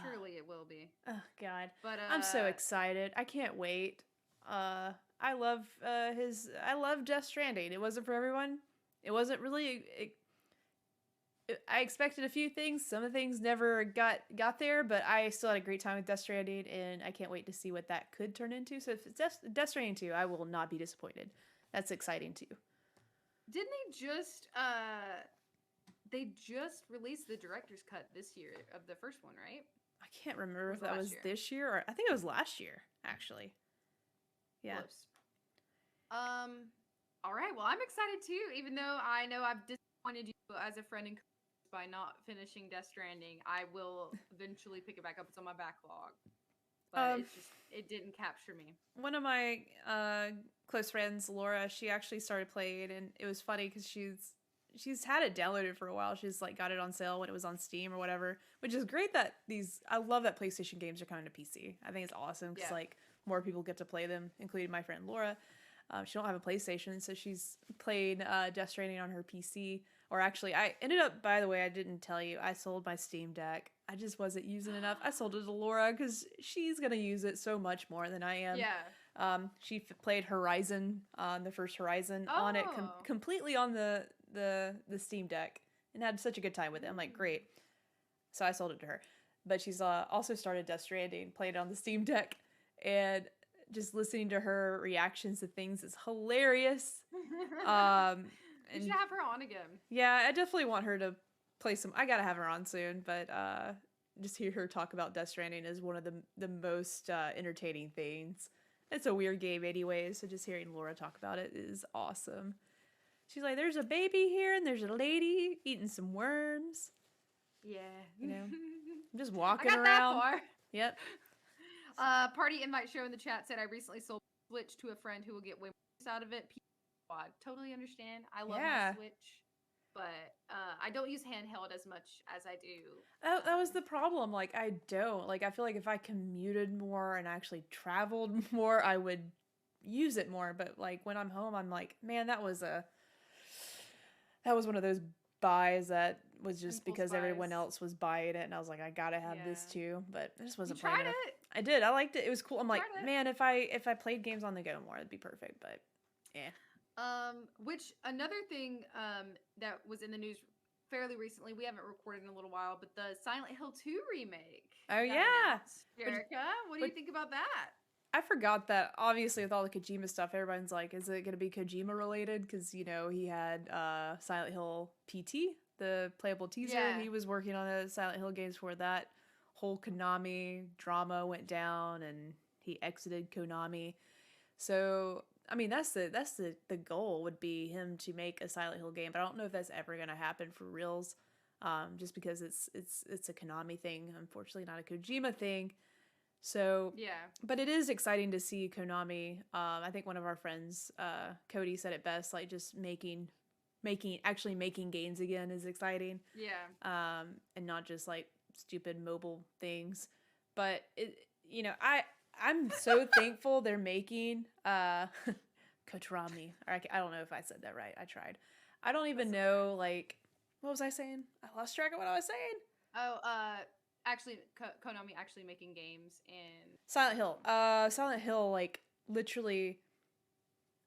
Surely it will be. Oh God, But I'm so excited. I can't wait. I love I love Death Stranding. It wasn't for everyone. It wasn't really. I expected a few things. Some of the things never got there, but I still had a great time with Death Stranding, and I can't wait to see what that could turn into. So if it's Death Stranding 2, I will not be disappointed. That's exciting too. didn't they just released the director's cut this year of the first one, right? I can't remember if Was it that last was year? this year or I think it was last year, actually. Yeah. Close. All right. Well, I'm excited too, even though I know I've disappointed you as a friend and by not finishing Death Stranding. I will eventually pick it back up. It's on my backlog, but Um, it didn't capture me. one of my close friends, Laura, she actually started playing, and it was funny because she's had it downloaded for a while. She's like got it on sale when it was on Steam or whatever, which is great that I love that PlayStation games are coming to PC. I think it's awesome because Yeah. like more people get to play them, including my friend Laura. She don't have a PlayStation, so she's played Death Stranding on her PC. Or actually, I ended up, by the way, I didn't tell you, I sold my Steam Deck. I just wasn't using enough. I sold it to Laura because she's going to use it so much more than I am. Yeah. She played Horizon, the first Horizon, on it Oh. completely on the Steam Deck and had such a good time with it. I'm like, great. So I sold it to her. But she's also started Death Stranding, played it on the Steam Deck, and just listening to her reactions to things is hilarious. You should have her on again. Yeah, I definitely want her to play some. I gotta have her on soon, but just hear her talk about Death Stranding is one of the most entertaining things. It's a weird game anyway, so just hearing Laura talk about it is awesome. She's like, "There's a baby here, and there's a lady eating some worms." Yeah. You know, I'm just walking I got around. That far. Yep. Party invite show in the chat said I recently sold Switch to a friend who will get way more out of it. Quad. Totally understand. I love my Switch, but I don't use handheld as much as I do. That was the problem. Like, I don't. Like, I feel like if I commuted more and actually traveled more, I would use it more. But, like, when I'm home, I'm like, man, that was one of those buys that was just Impulse because buys. Everyone else was buying it. And I was like, I gotta have this too. But I just wasn't You playing tried enough. it. I did. I liked it. It was cool. I'm like, Tried it. man, if I played games on the go more, it'd be perfect. But, yeah. Which another thing that was in the news fairly recently, we haven't recorded in a little while, but the Silent Hill 2 remake. Oh yeah. Jerica, what do you think about that? I forgot that obviously with all the Kojima stuff, everyone's like, is it going to be Kojima related? Because, you know, he had Silent Hill PT, the playable teaser. Yeah. He was working on the Silent Hill games for that whole Konami drama went down and he exited Konami. So, I mean, that's the goal would be him to make a Silent Hill game. But I don't know if that's ever going to happen for reals, just because it's a Konami thing, unfortunately, not a Kojima thing. So yeah, but it is exciting to see Konami. I think one of our friends, Cody, said it best. Like just making games again is exciting. Yeah. And not just like stupid mobile things. But it, you know, I'm so thankful they're making Kotrami. Or I don't know if I said that right. I tried. I don't even know like what was I saying? I lost track of what I was saying. Oh, actually, Konami actually making games in Silent Hill. Silent Hill, like literally,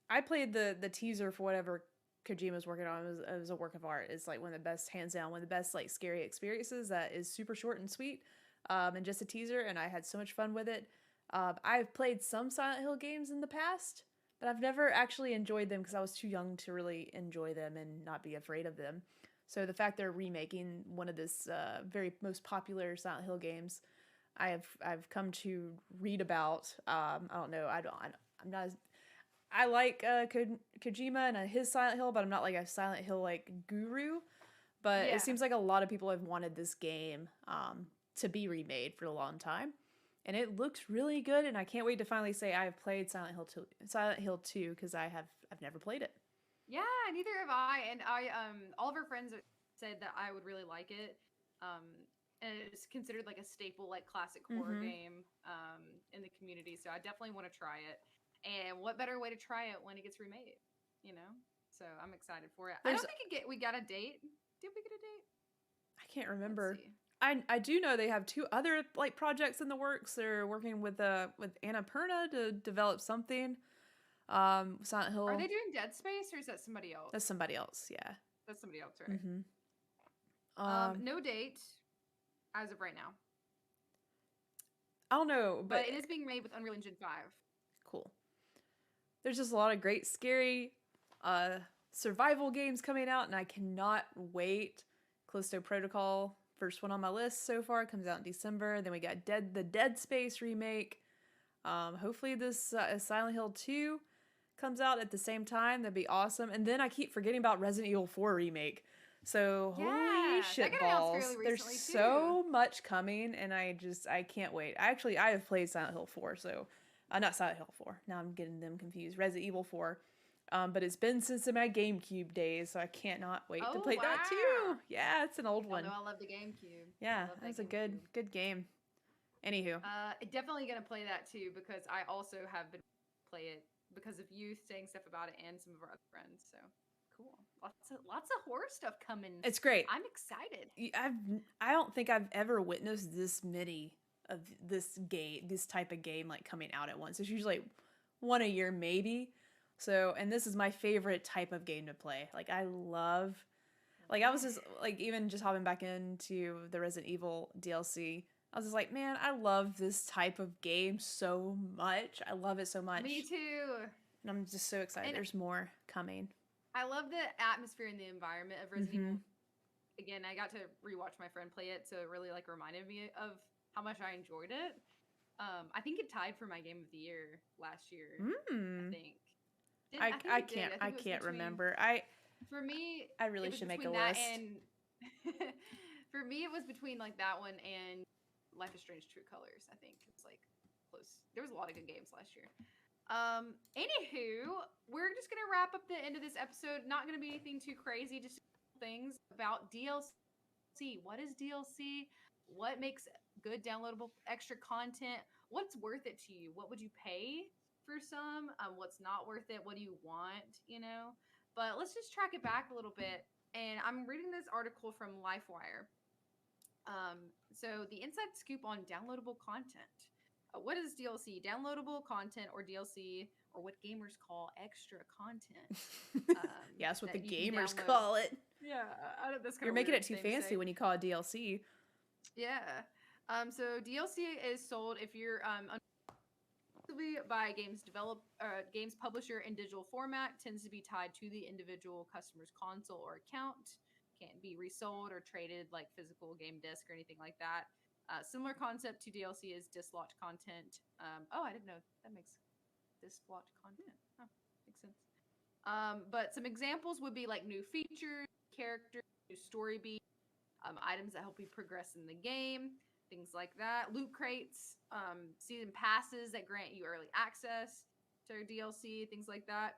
I played the teaser for whatever Kojima's working on. It was a work of art. It's like one of the best, hands down, one of the best like scary experiences. That is super short and sweet, and just a teaser. And I had so much fun with it. I've played some Silent Hill games in the past, but I've never actually enjoyed them because I was too young to really enjoy them and not be afraid of them. So the fact they're remaking one of this very most popular Silent Hill games, I've come to read about. I don't know. I'm not. I like Kojima and his Silent Hill, but I'm not like a Silent Hill like guru. But Yeah. it seems like a lot of people have wanted this game to be remade for a long time, and it looks really good. And I can't wait to finally say I've played Silent Hill 2 because I've never played it. Yeah, neither have I. And all of our friends said that I would really like it. And it's considered like a staple, like classic horror game in the community. So I definitely want to try it. And what better way to try it when it gets remade, you know? So I'm excited for it. I don't think we got a date. Did we get a date? I can't remember. I do know they have 2 other like projects in the works. They're working with Annapurna to develop something. Silent Are Hill. they doing Dead Space or is that somebody else? That's somebody else. Yeah. That's somebody else, right? Mm-hmm. No date as of right now. I don't know, but it is being made with Unreal Engine 5. Cool. There's just a lot of great scary survival games coming out, and I cannot wait. Callisto Protocol, first one on my list so far, comes out in December. Then we got the Dead Space remake. Hopefully this Silent Hill 2 comes out at the same time. That'd be awesome. And then I keep forgetting about Resident Evil 4 remake. So holy shit balls. There's so much coming, and I can't wait. I have played Silent Hill 4, so not Silent Hill 4. Now I'm getting them confused. Resident Evil 4. But it's been since my GameCube days, so I cannot wait to play that too. Yeah, it's an old one. I love the GameCube. Yeah, that was a good game. Anywho. Definitely gonna play that too, because I also have been play it because of you saying stuff about it and some of our other friends. So cool. Lots of horror stuff coming. It's great. I'm excited. I don't think I've ever witnessed this many of this type of game like coming out at once. It's usually like one a year maybe. So, and this is my favorite type of game to play. Like I love, like I was just like even just hopping back into the Resident Evil DLC. I was just like, man, I love this type of game so much. I love it so much. Me too. And I'm just so excited. And there's more coming. I love the atmosphere and the environment of Resident Evil. Again, I got to rewatch my friend play it, so it really like reminded me of how much I enjoyed it. I think it tied for my game of the year last year. I think. I can't remember. For me, I really should make a list. And for me, it was between like that one and Life is Strange: True Colors. I think it's like close. There was a lot of good games last year. Anywho, we're just gonna wrap up the end of this episode. Not gonna be anything too crazy. Just things about DLC. What is DLC? What makes good downloadable extra content? What's worth it to you? What would you pay for some? What's not worth it? What do you want? You know. But let's just track it back a little bit. And I'm reading this article from LifeWire. So the inside scoop on downloadable content. What is DLC? Downloadable content, or DLC, or what gamers call extra content. Yeah, that's what the gamers call it. Yeah, that's kind You're making it too fancy when you call it DLC. Yeah. So DLC is sold if you're by games publisher in digital format, tends to be tied to the individual customer's console or account. Can't be resold or traded like physical game disc or anything like that. Similar concept to DLC is dislodged content. I didn't know that makes dislodged content. Oh, makes sense. But some examples would be like new features, characters, new story beats, items that help you progress in the game, things like that. Loot crates, season passes that grant you early access to DLC, things like that.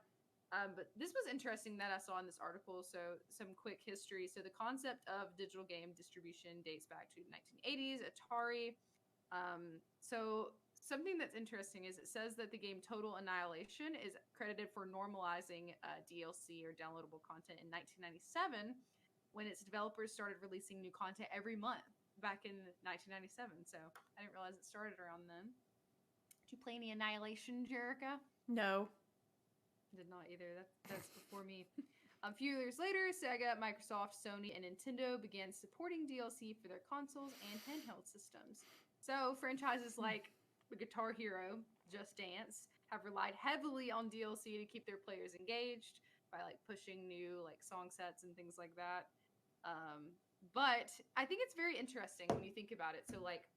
But this was interesting that I saw in this article. So some quick history. So the concept of digital game distribution dates back to the 1980s, Atari. So something that's interesting is it says that the game Total Annihilation is credited for normalizing DLC or downloadable content in 1997 when its developers started releasing new content every month back in 1997. So I didn't realize it started around then. Did you play any Annihilation, Jerica? No. Did not either. That's before me. A few years later, Sega, Microsoft, Sony, and Nintendo began supporting DLC for their consoles and handheld systems. So franchises like the Guitar Hero, Just Dance, have relied heavily on DLC to keep their players engaged by like pushing new like song sets and things like that. But I think it's very interesting when you think about it. So like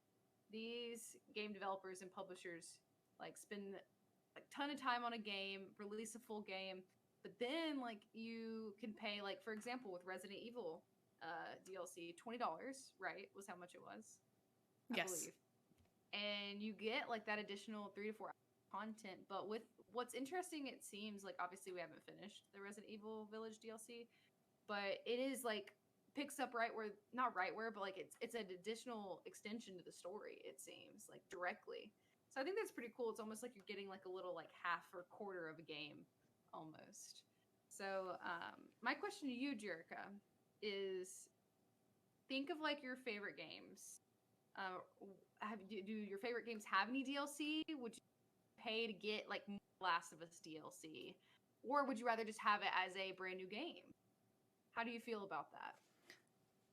these game developers and publishers like spend like ton of time on a game, release a full game, but then like you can pay like for example with Resident Evil DLC $20, right? Was how much it was. I believe. And you get like that additional 3 to 4 hours of content. But with what's interesting, it seems like obviously we haven't finished the Resident Evil Village DLC, but it is like picks up but like it's an additional extension to the story, it seems, like directly. So I think that's pretty cool. It's almost like you're getting like a little like half or quarter of a game almost. So my question to you, Jerica, is think of like your favorite games. Do your favorite games have any DLC? Would you pay to get like Last of Us DLC, or would you rather just have it as a brand new game? How do you feel about that?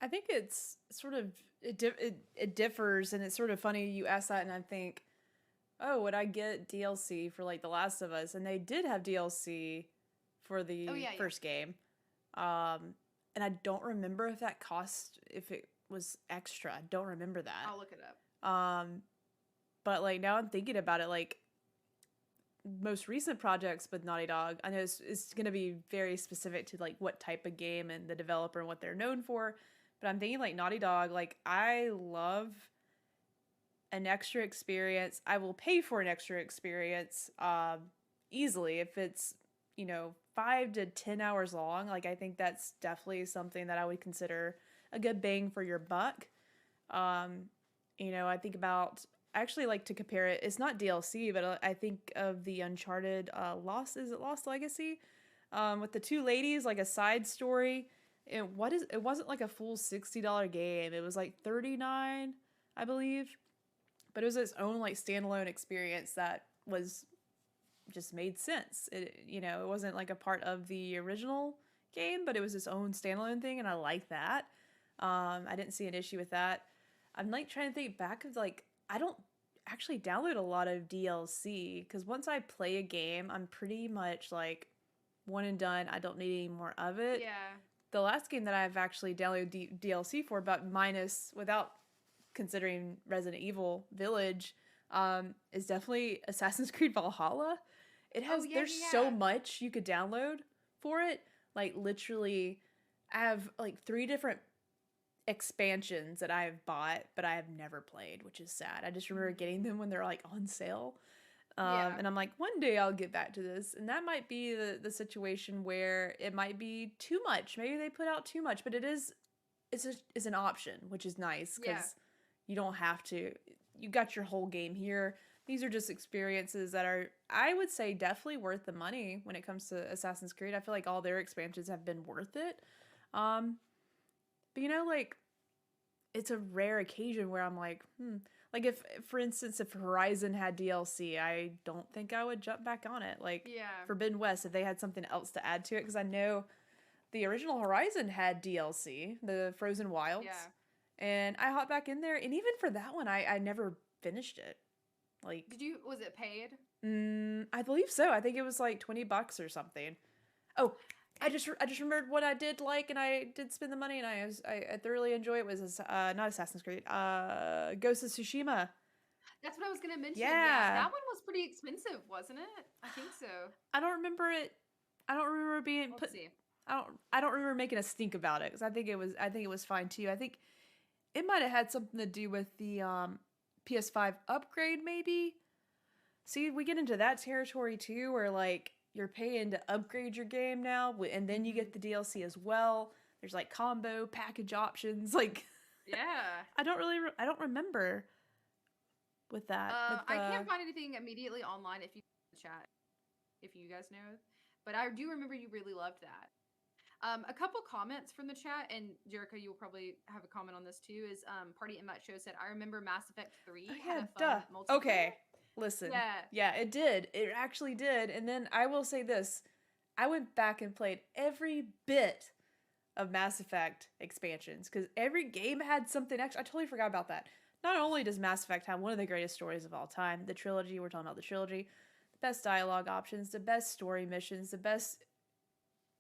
I think it's sort of it differs, and it's sort of funny you ask that, and I think, oh, would I get DLC for like The Last of Us? And they did have DLC for the first game, and I don't remember if that cost, if it was extra. I don't remember that. I'll look it up. But like now I'm thinking about it, like most recent projects with Naughty Dog, I know it's going to be very specific to like what type of game and the developer and what they're known for. But I'm thinking like Naughty Dog, like I love an extra experience. I will pay for an extra experience easily if it's, 5 to 10 hours long. Like I think that's definitely something that I would consider a good bang for your buck. I think about, I actually like to compare it. It's not DLC, but I think of the Uncharted Lost Legacy with the two ladies, like a side story. It wasn't like a full $60 game. It was like $39, I believe. But it was its own like standalone experience that was just made sense. It wasn't like a part of the original game, but it was its own standalone thing, and I like that. I didn't see an issue with that. I'm like trying to think back of like, I don't actually download a lot of DLC because once I play a game, I'm pretty much like one and done. I don't need any more of it. Yeah. The last game that I've actually downloaded DLC for, but minus without considering Resident Evil Village, is definitely Assassin's Creed Valhalla. It has there's so much you could download for it. Like literally, I have like 3 different expansions that I have bought, but I have never played, which is sad. I just remember getting them when they're like on sale. And I'm like, one day I'll get back to this. And that might be the situation where it might be too much. Maybe they put out too much, but it's an option, which is nice because you don't have to. You got your whole game here. These are just experiences that are, I would say, definitely worth the money when it comes to Assassin's Creed. I feel like all their expansions have been worth it. But like, it's a rare occasion where I'm like, Like if, for instance, if Horizon had DLC, I don't think I would jump back on it. Like Forbidden West, if they had something else to add to it, because I know the original Horizon had DLC, the Frozen Wilds, and I hopped back in there, and even for that one, I never finished it. Like, was it paid? I believe so. I think it was like $20 or something. Oh, I just remembered what I did like, and I did spend the money, and I thoroughly enjoy it. Was not Assassin's Creed, Ghost of Tsushima. That's what I was gonna mention. Yeah, that one was pretty expensive, wasn't it? I think so. I don't remember it. I don't remember being put. I don't remember making a stink about it because I think it was fine too. I think it might have had something to do with the PS5 upgrade, maybe. See, we get into that territory too, where like you're paying to upgrade your game now, and then you get the DLC as well. There's like combo package options, like I don't remember with that. I can't find anything immediately online if you chat, if you guys know, but I do remember you really loved that. A couple comments from the chat, and Jericho, you will probably have a comment on this too, is Party Invite Show said, I remember Mass Effect 3 had a fun multiplayer. Okay, listen. Yeah, it did. It actually did. And then I will say this. I went back and played every bit of Mass Effect expansions, because every game had something extra. I totally forgot about that. Not only does Mass Effect have one of the greatest stories of all time, the trilogy, we're talking about the trilogy, the best dialogue options, the best story missions, the best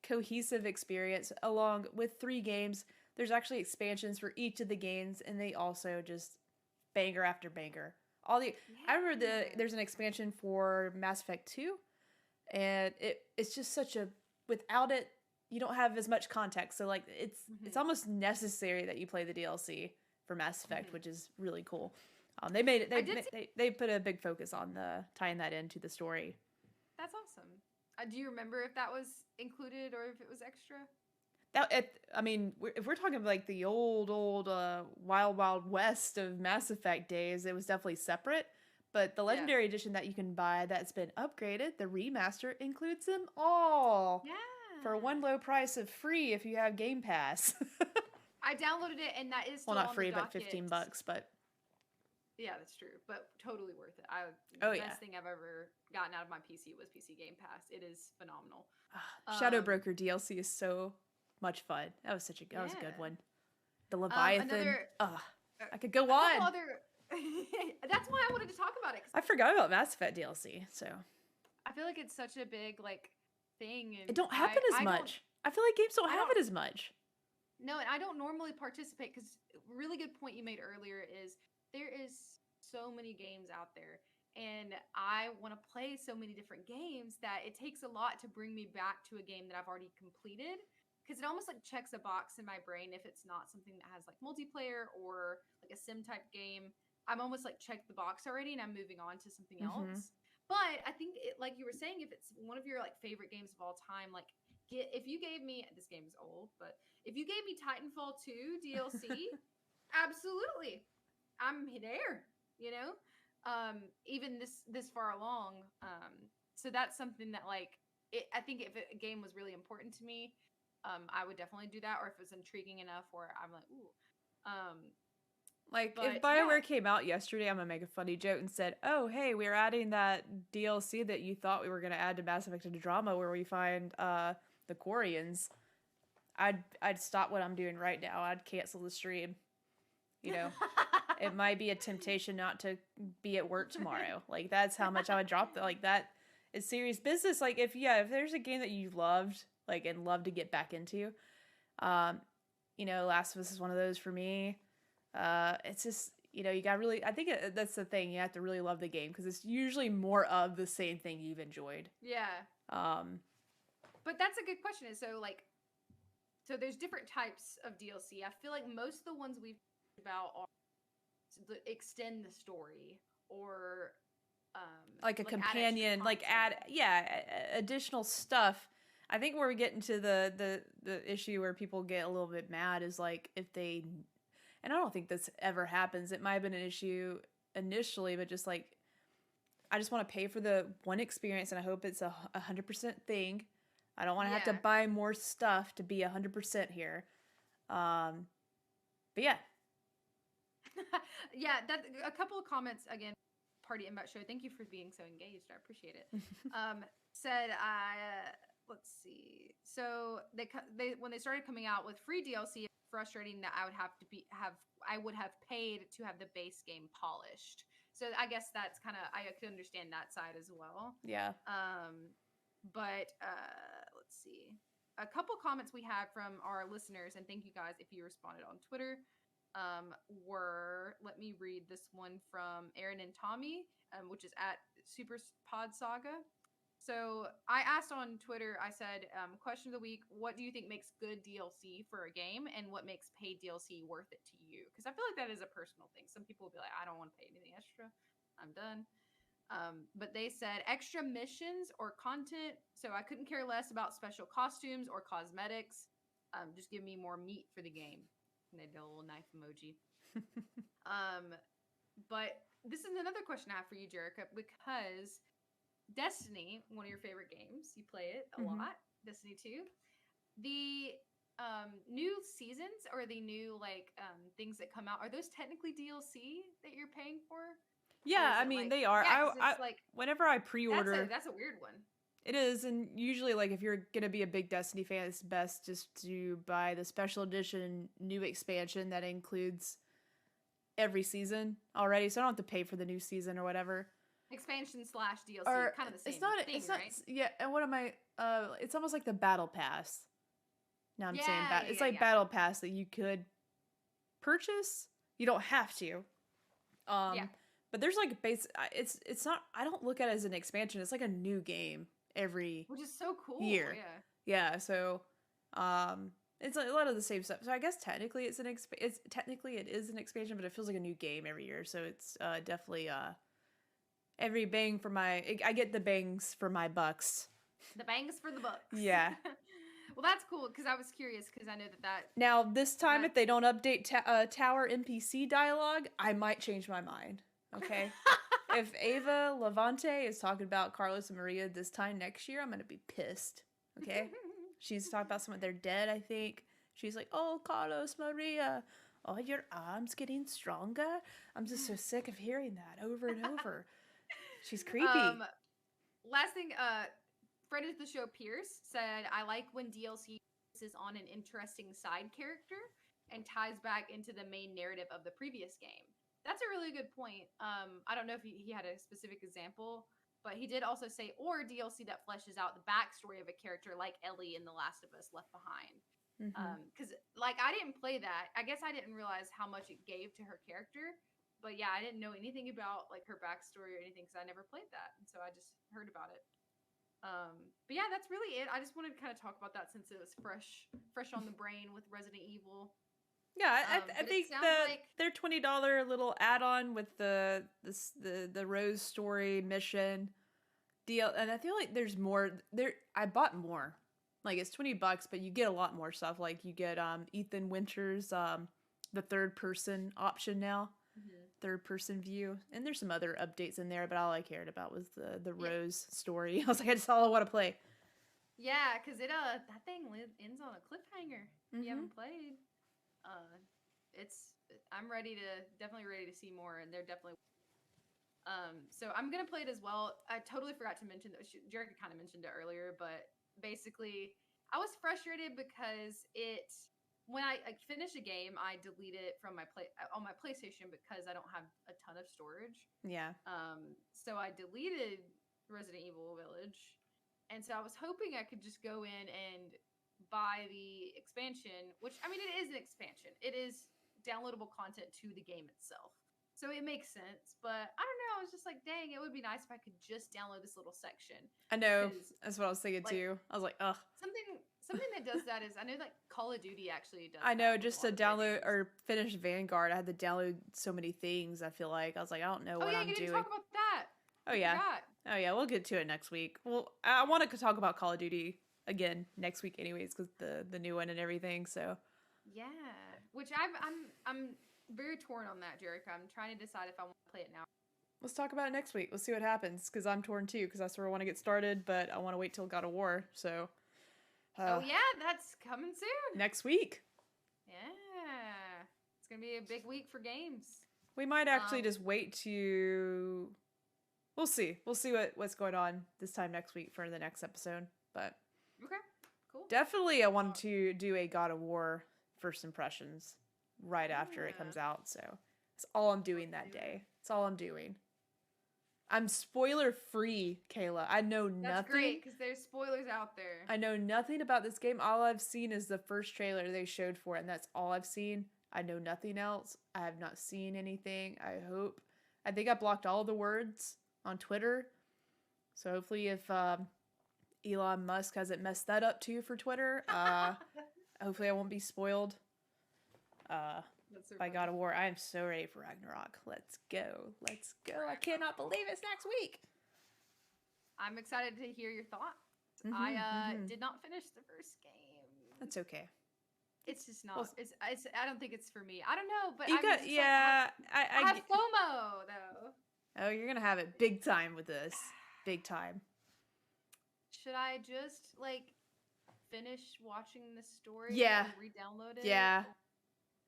cohesive experience along with 3 games. There's actually expansions for each of the games, and they also just banger after banger. I remember there's an expansion for Mass Effect 2, and it's just such a, without it you don't have as much context, so like it's almost necessary that you play the DLC for Mass Effect, which is really cool. They made it. They put a big focus on tying that into the story. That's awesome. Do you remember if that was included or if it was extra? If we're talking like the old Wild West of Mass Effect days, it was definitely separate. But the Legendary Edition that you can buy that's been upgraded, the remaster, includes them all. Yeah. For one low price of free if you have Game Pass. I downloaded it, and that is still Well, not on free, the but docket. $15, but yeah, that's true. But totally worth it. The best thing I've ever gotten out of my PC was PC Game Pass. It is phenomenal. Shadow Broker DLC is so much fun. That was a good one. The Leviathan. I could go on. That's why I wanted to talk about it. I forgot about Mass Effect DLC, so I feel like it's such a big thing. And it don't happen as much. I feel like games don't have it as much. No, and I don't normally participate because really good point you made earlier is there is so many games out there, and I want to play so many different games that it takes a lot to bring me back to a game that I've already completed, because it almost checks a box in my brain if it's not something that has multiplayer or a sim type game. I'm almost checked the box already and I'm moving on to something else. But I think like you were saying, if it's one of your favorite games of all time, if you gave me, this game is old, but if you gave me Titanfall 2 DLC, absolutely, I'm there, even this far along. So that's something that I think if a game was really important to me, I would definitely do that. Or if it's intriguing enough where I'm ooh. If BioWare came out yesterday, I'm gonna make a funny joke and said, "Oh, hey, we're adding that DLC that you thought we were gonna add to Mass Effect Andromeda, where we find the Quarians." I'd stop what I'm doing right now. I'd cancel the stream. It might be a temptation not to be at work tomorrow. That's how much I would drop that. That is serious business. If there's a game that you loved, and love to get back into, Last of Us is one of those for me. It's just, you gotta really, I think that's the thing. You have to really love the game because it's usually more of the same thing you've enjoyed. Yeah. But that's a good question. So there's different types of DLC. I feel like most of the ones we've talked about are to extend the story or a companion, add additional stuff. I think where we get into the issue where people get a little bit mad is if they, and I don't think this ever happens. It might have been an issue initially, but just I just want to pay for the one experience, and I hope it's 100% thing. I don't want to have to buy more stuff to be 100% here. But yeah. Yeah, that a couple of comments again. Party Invite Show. Thank you for being so engaged. I appreciate it. Said let's see. So they when they started coming out with free DLC, it's frustrating that I would have paid to have the base game polished. So I guess that's I could understand that side as well. Yeah. But let's see. A couple comments we had from our listeners, and thank you guys if you responded on Twitter. Let me read this one from Aaron and Tommy, which is at Super Pod Saga. So I asked on Twitter, I said, question of the week, what do you think makes good DLC for a game, and what makes paid DLC worth it to you? Because I feel like that is a personal thing. Some people will be like, I don't want to pay anything extra. I'm done. But they said extra missions or content. So I couldn't care less about special costumes or cosmetics. Just give me more meat for the game. And they did a little knife emoji. But this is another question I have for you, Jerica, because Destiny, one of your favorite games, you play it a lot. Destiny 2. The new seasons or the new things that come out, are those technically DLC that you're paying for? Yeah, I mean they are. I whenever I pre-order, that's a weird one. It is, and usually if you're gonna be a big Destiny fan, it's best just to buy the special edition new expansion that includes every season already, so I don't have to pay for the new season or whatever. Expansion / DLC, kind of the same thing, right? Yeah, and what am I? It's almost like the battle pass. Now I'm saying it's battle pass that you could purchase. You don't have to. But there's it's not. I don't look at it as an expansion. It's like a new game every, which is so cool. Year. Yeah. So, it's a lot of the same stuff. So I guess technically it is an expansion, but it feels like a new game every year. So it's definitely every bang for I get the bangs for my bucks. The bangs for the bucks. Yeah. Well, that's cool because I was curious because I know that. Now this time, if they don't update Tower NPC dialogue, I might change my mind. Okay. If Ava Levante is talking about Carlos and Maria this time next year, I'm gonna be pissed. Okay. She's talking about someone they're dead, I think. She's like, "Oh, Carlos Maria, oh, your arm's getting stronger." I'm just so sick of hearing that over and over. She's creepy. Last thing, friend of the show Pierce said, "I like when DLC focuses on an interesting side character and ties back into the main narrative of the previous game." That's a really good point. I don't know if he had a specific example, but he did also say, or DLC that fleshes out the backstory of a character like Ellie in The Last of Us Left Behind. Because like I didn't play that. I guess I didn't realize how much it gave to her character. But yeah, I didn't know anything about like her backstory or anything because I never played that, and so I just heard about it. But yeah, that's really it. I just wanted to kind of talk about that since it was fresh on the brain with Resident Evil. Yeah, I think their $20 little add-on with the Rose story mission deal, and I feel like there's more there. I bought more. Like it's $20, but you get a lot more stuff. Like you get Ethan Winters the third person option now, third person view, and there's some other updates in there. But all I cared about was the Rose story. I was like, that's all I want to play. Yeah, because it that thing ends on a cliffhanger. If you haven't played. I'm definitely ready to see more, and they're definitely so I'm gonna play it as well. I totally forgot to mention that Jerica kind of mentioned it earlier, but basically I was frustrated because when I finish a game, I delete it from my on my PlayStation because I don't have a ton of storage. Yeah. So I deleted Resident Evil Village, and so I was hoping I could just go in and buy the expansion, which I mean, it is an expansion. It is downloadable content to the game itself. So it makes sense, but I don't know. I was just like, dang, it would be nice if I could just download this little section. I know. That's what I was thinking too. I was like, ugh. Something that does that is, I know like Call of Duty actually does. I know, just to download or finish Vanguard, I had to download so many things. I feel like I was like, I don't know what I'm doing. Oh yeah, you didn't talk about that. Oh yeah. Oh yeah, we'll get to it next week. Well, I want to talk about Call of Duty again next week, anyways, because the new one and everything. So. Yeah, which I'm very torn on that, Jerica. I'm trying to decide if I want to play it now. Let's talk about it next week. Let's see what happens, because I'm torn too, because I sort of want to get started, but I want to wait till God of War, so... oh yeah, that's coming soon! Next week! Yeah! It's gonna be a big week for games. We might actually just wait to... We'll see. We'll see what's going on this time next week for the next episode, but... Okay, cool. Definitely I wanted to do a God of War first impressions right after it comes out, so... It's all I'm doing that day. It's all I'm doing. I'm spoiler free, Kayla. I know nothing. That's great, because there's spoilers out there. I know nothing about this game. All I've seen is the first trailer they showed for it, and that's all I've seen. I know nothing else. I have not seen anything, I hope. I think I blocked all the words on Twitter. So hopefully if Elon Musk hasn't messed that up too for Twitter, hopefully I won't be spoiled. By God of War. I am so ready for Ragnarok. Let's go. Let's go. I cannot believe it's next week. I'm excited to hear your thoughts. I did not finish the first game. That's okay. It's just not. Well, I don't think it's for me. I don't know, but I have FOMO though. Oh, you're gonna have it big time with this. Big time. Should I just like finish watching the story? Yeah. And re-download it? Yeah.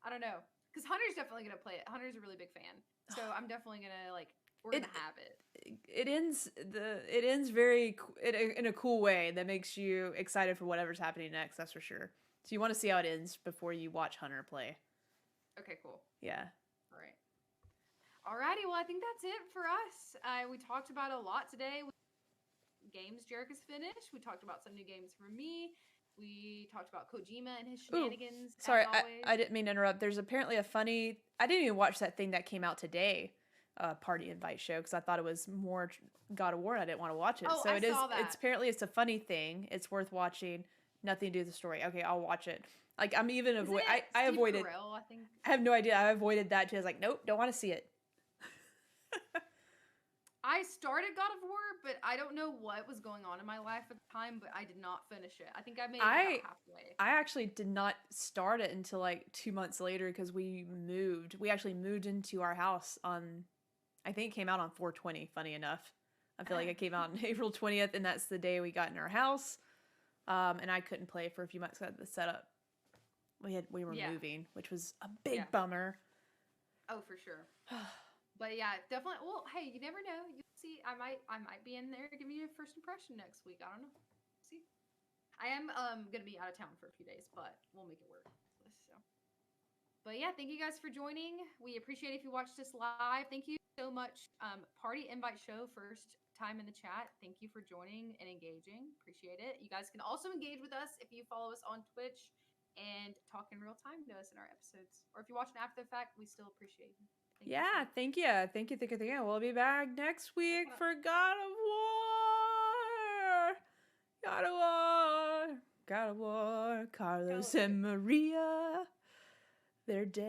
I don't know. Because Hunter's definitely going to play it. Hunter's a really big fan. So I'm definitely going to, like, we're going to have it. It ends very, in a cool way that makes you excited for whatever's happening next, that's for sure. So you want to see how it ends before you watch Hunter play. Okay, cool. Yeah. All right. Alrighty, well, I think that's it for us. We talked about a lot today. Games Jerica's finished. We talked about some new games for me. We talked about Kojima and his shenanigans. Ooh, sorry, I didn't mean to interrupt. There's apparently a funny... I didn't even watch that thing that came out today, Party Invite show, because I thought it was more God of War and I didn't want to watch it. Oh, so I saw that. Apparently it's a funny thing. It's worth watching. Nothing to do with the story. Okay, I'll watch it. Like, I'm even... I avoided... Carell, I think? I have no idea. I avoided that too. I was like, nope, don't want to see it. I started God of War, but I don't know what was going on in my life at the time, but I did not finish it. I think I made it about halfway. I actually did not start it until like 2 months later because we moved. We actually moved into our house on, I think it came out on 4/20, funny enough. I feel like it came out on April 20th, and that's the day we got in our house. And I couldn't play for a few months because I had the setup. we were Yeah. moving, which was a big Yeah. bummer. Oh, for sure. But yeah, definitely. Well, hey, you never know. You'll see. I might be in there giving you a first impression next week. I don't know. See, I am gonna be out of town for a few days, but we'll make it work. So, but yeah, thank you guys for joining. We appreciate if you watched us live. Thank you so much. Party Invite Show, first time in the chat. Thank you for joining and engaging. Appreciate it. You guys can also engage with us if you follow us on Twitch and talk in real time to us in our episodes, or if you're watching after the fact, we still appreciate you. Thank you so Yeah, much. thank you. Thank you. We'll be back next week for God of War. God of War. God of War. Carlos and Maria. They're dead.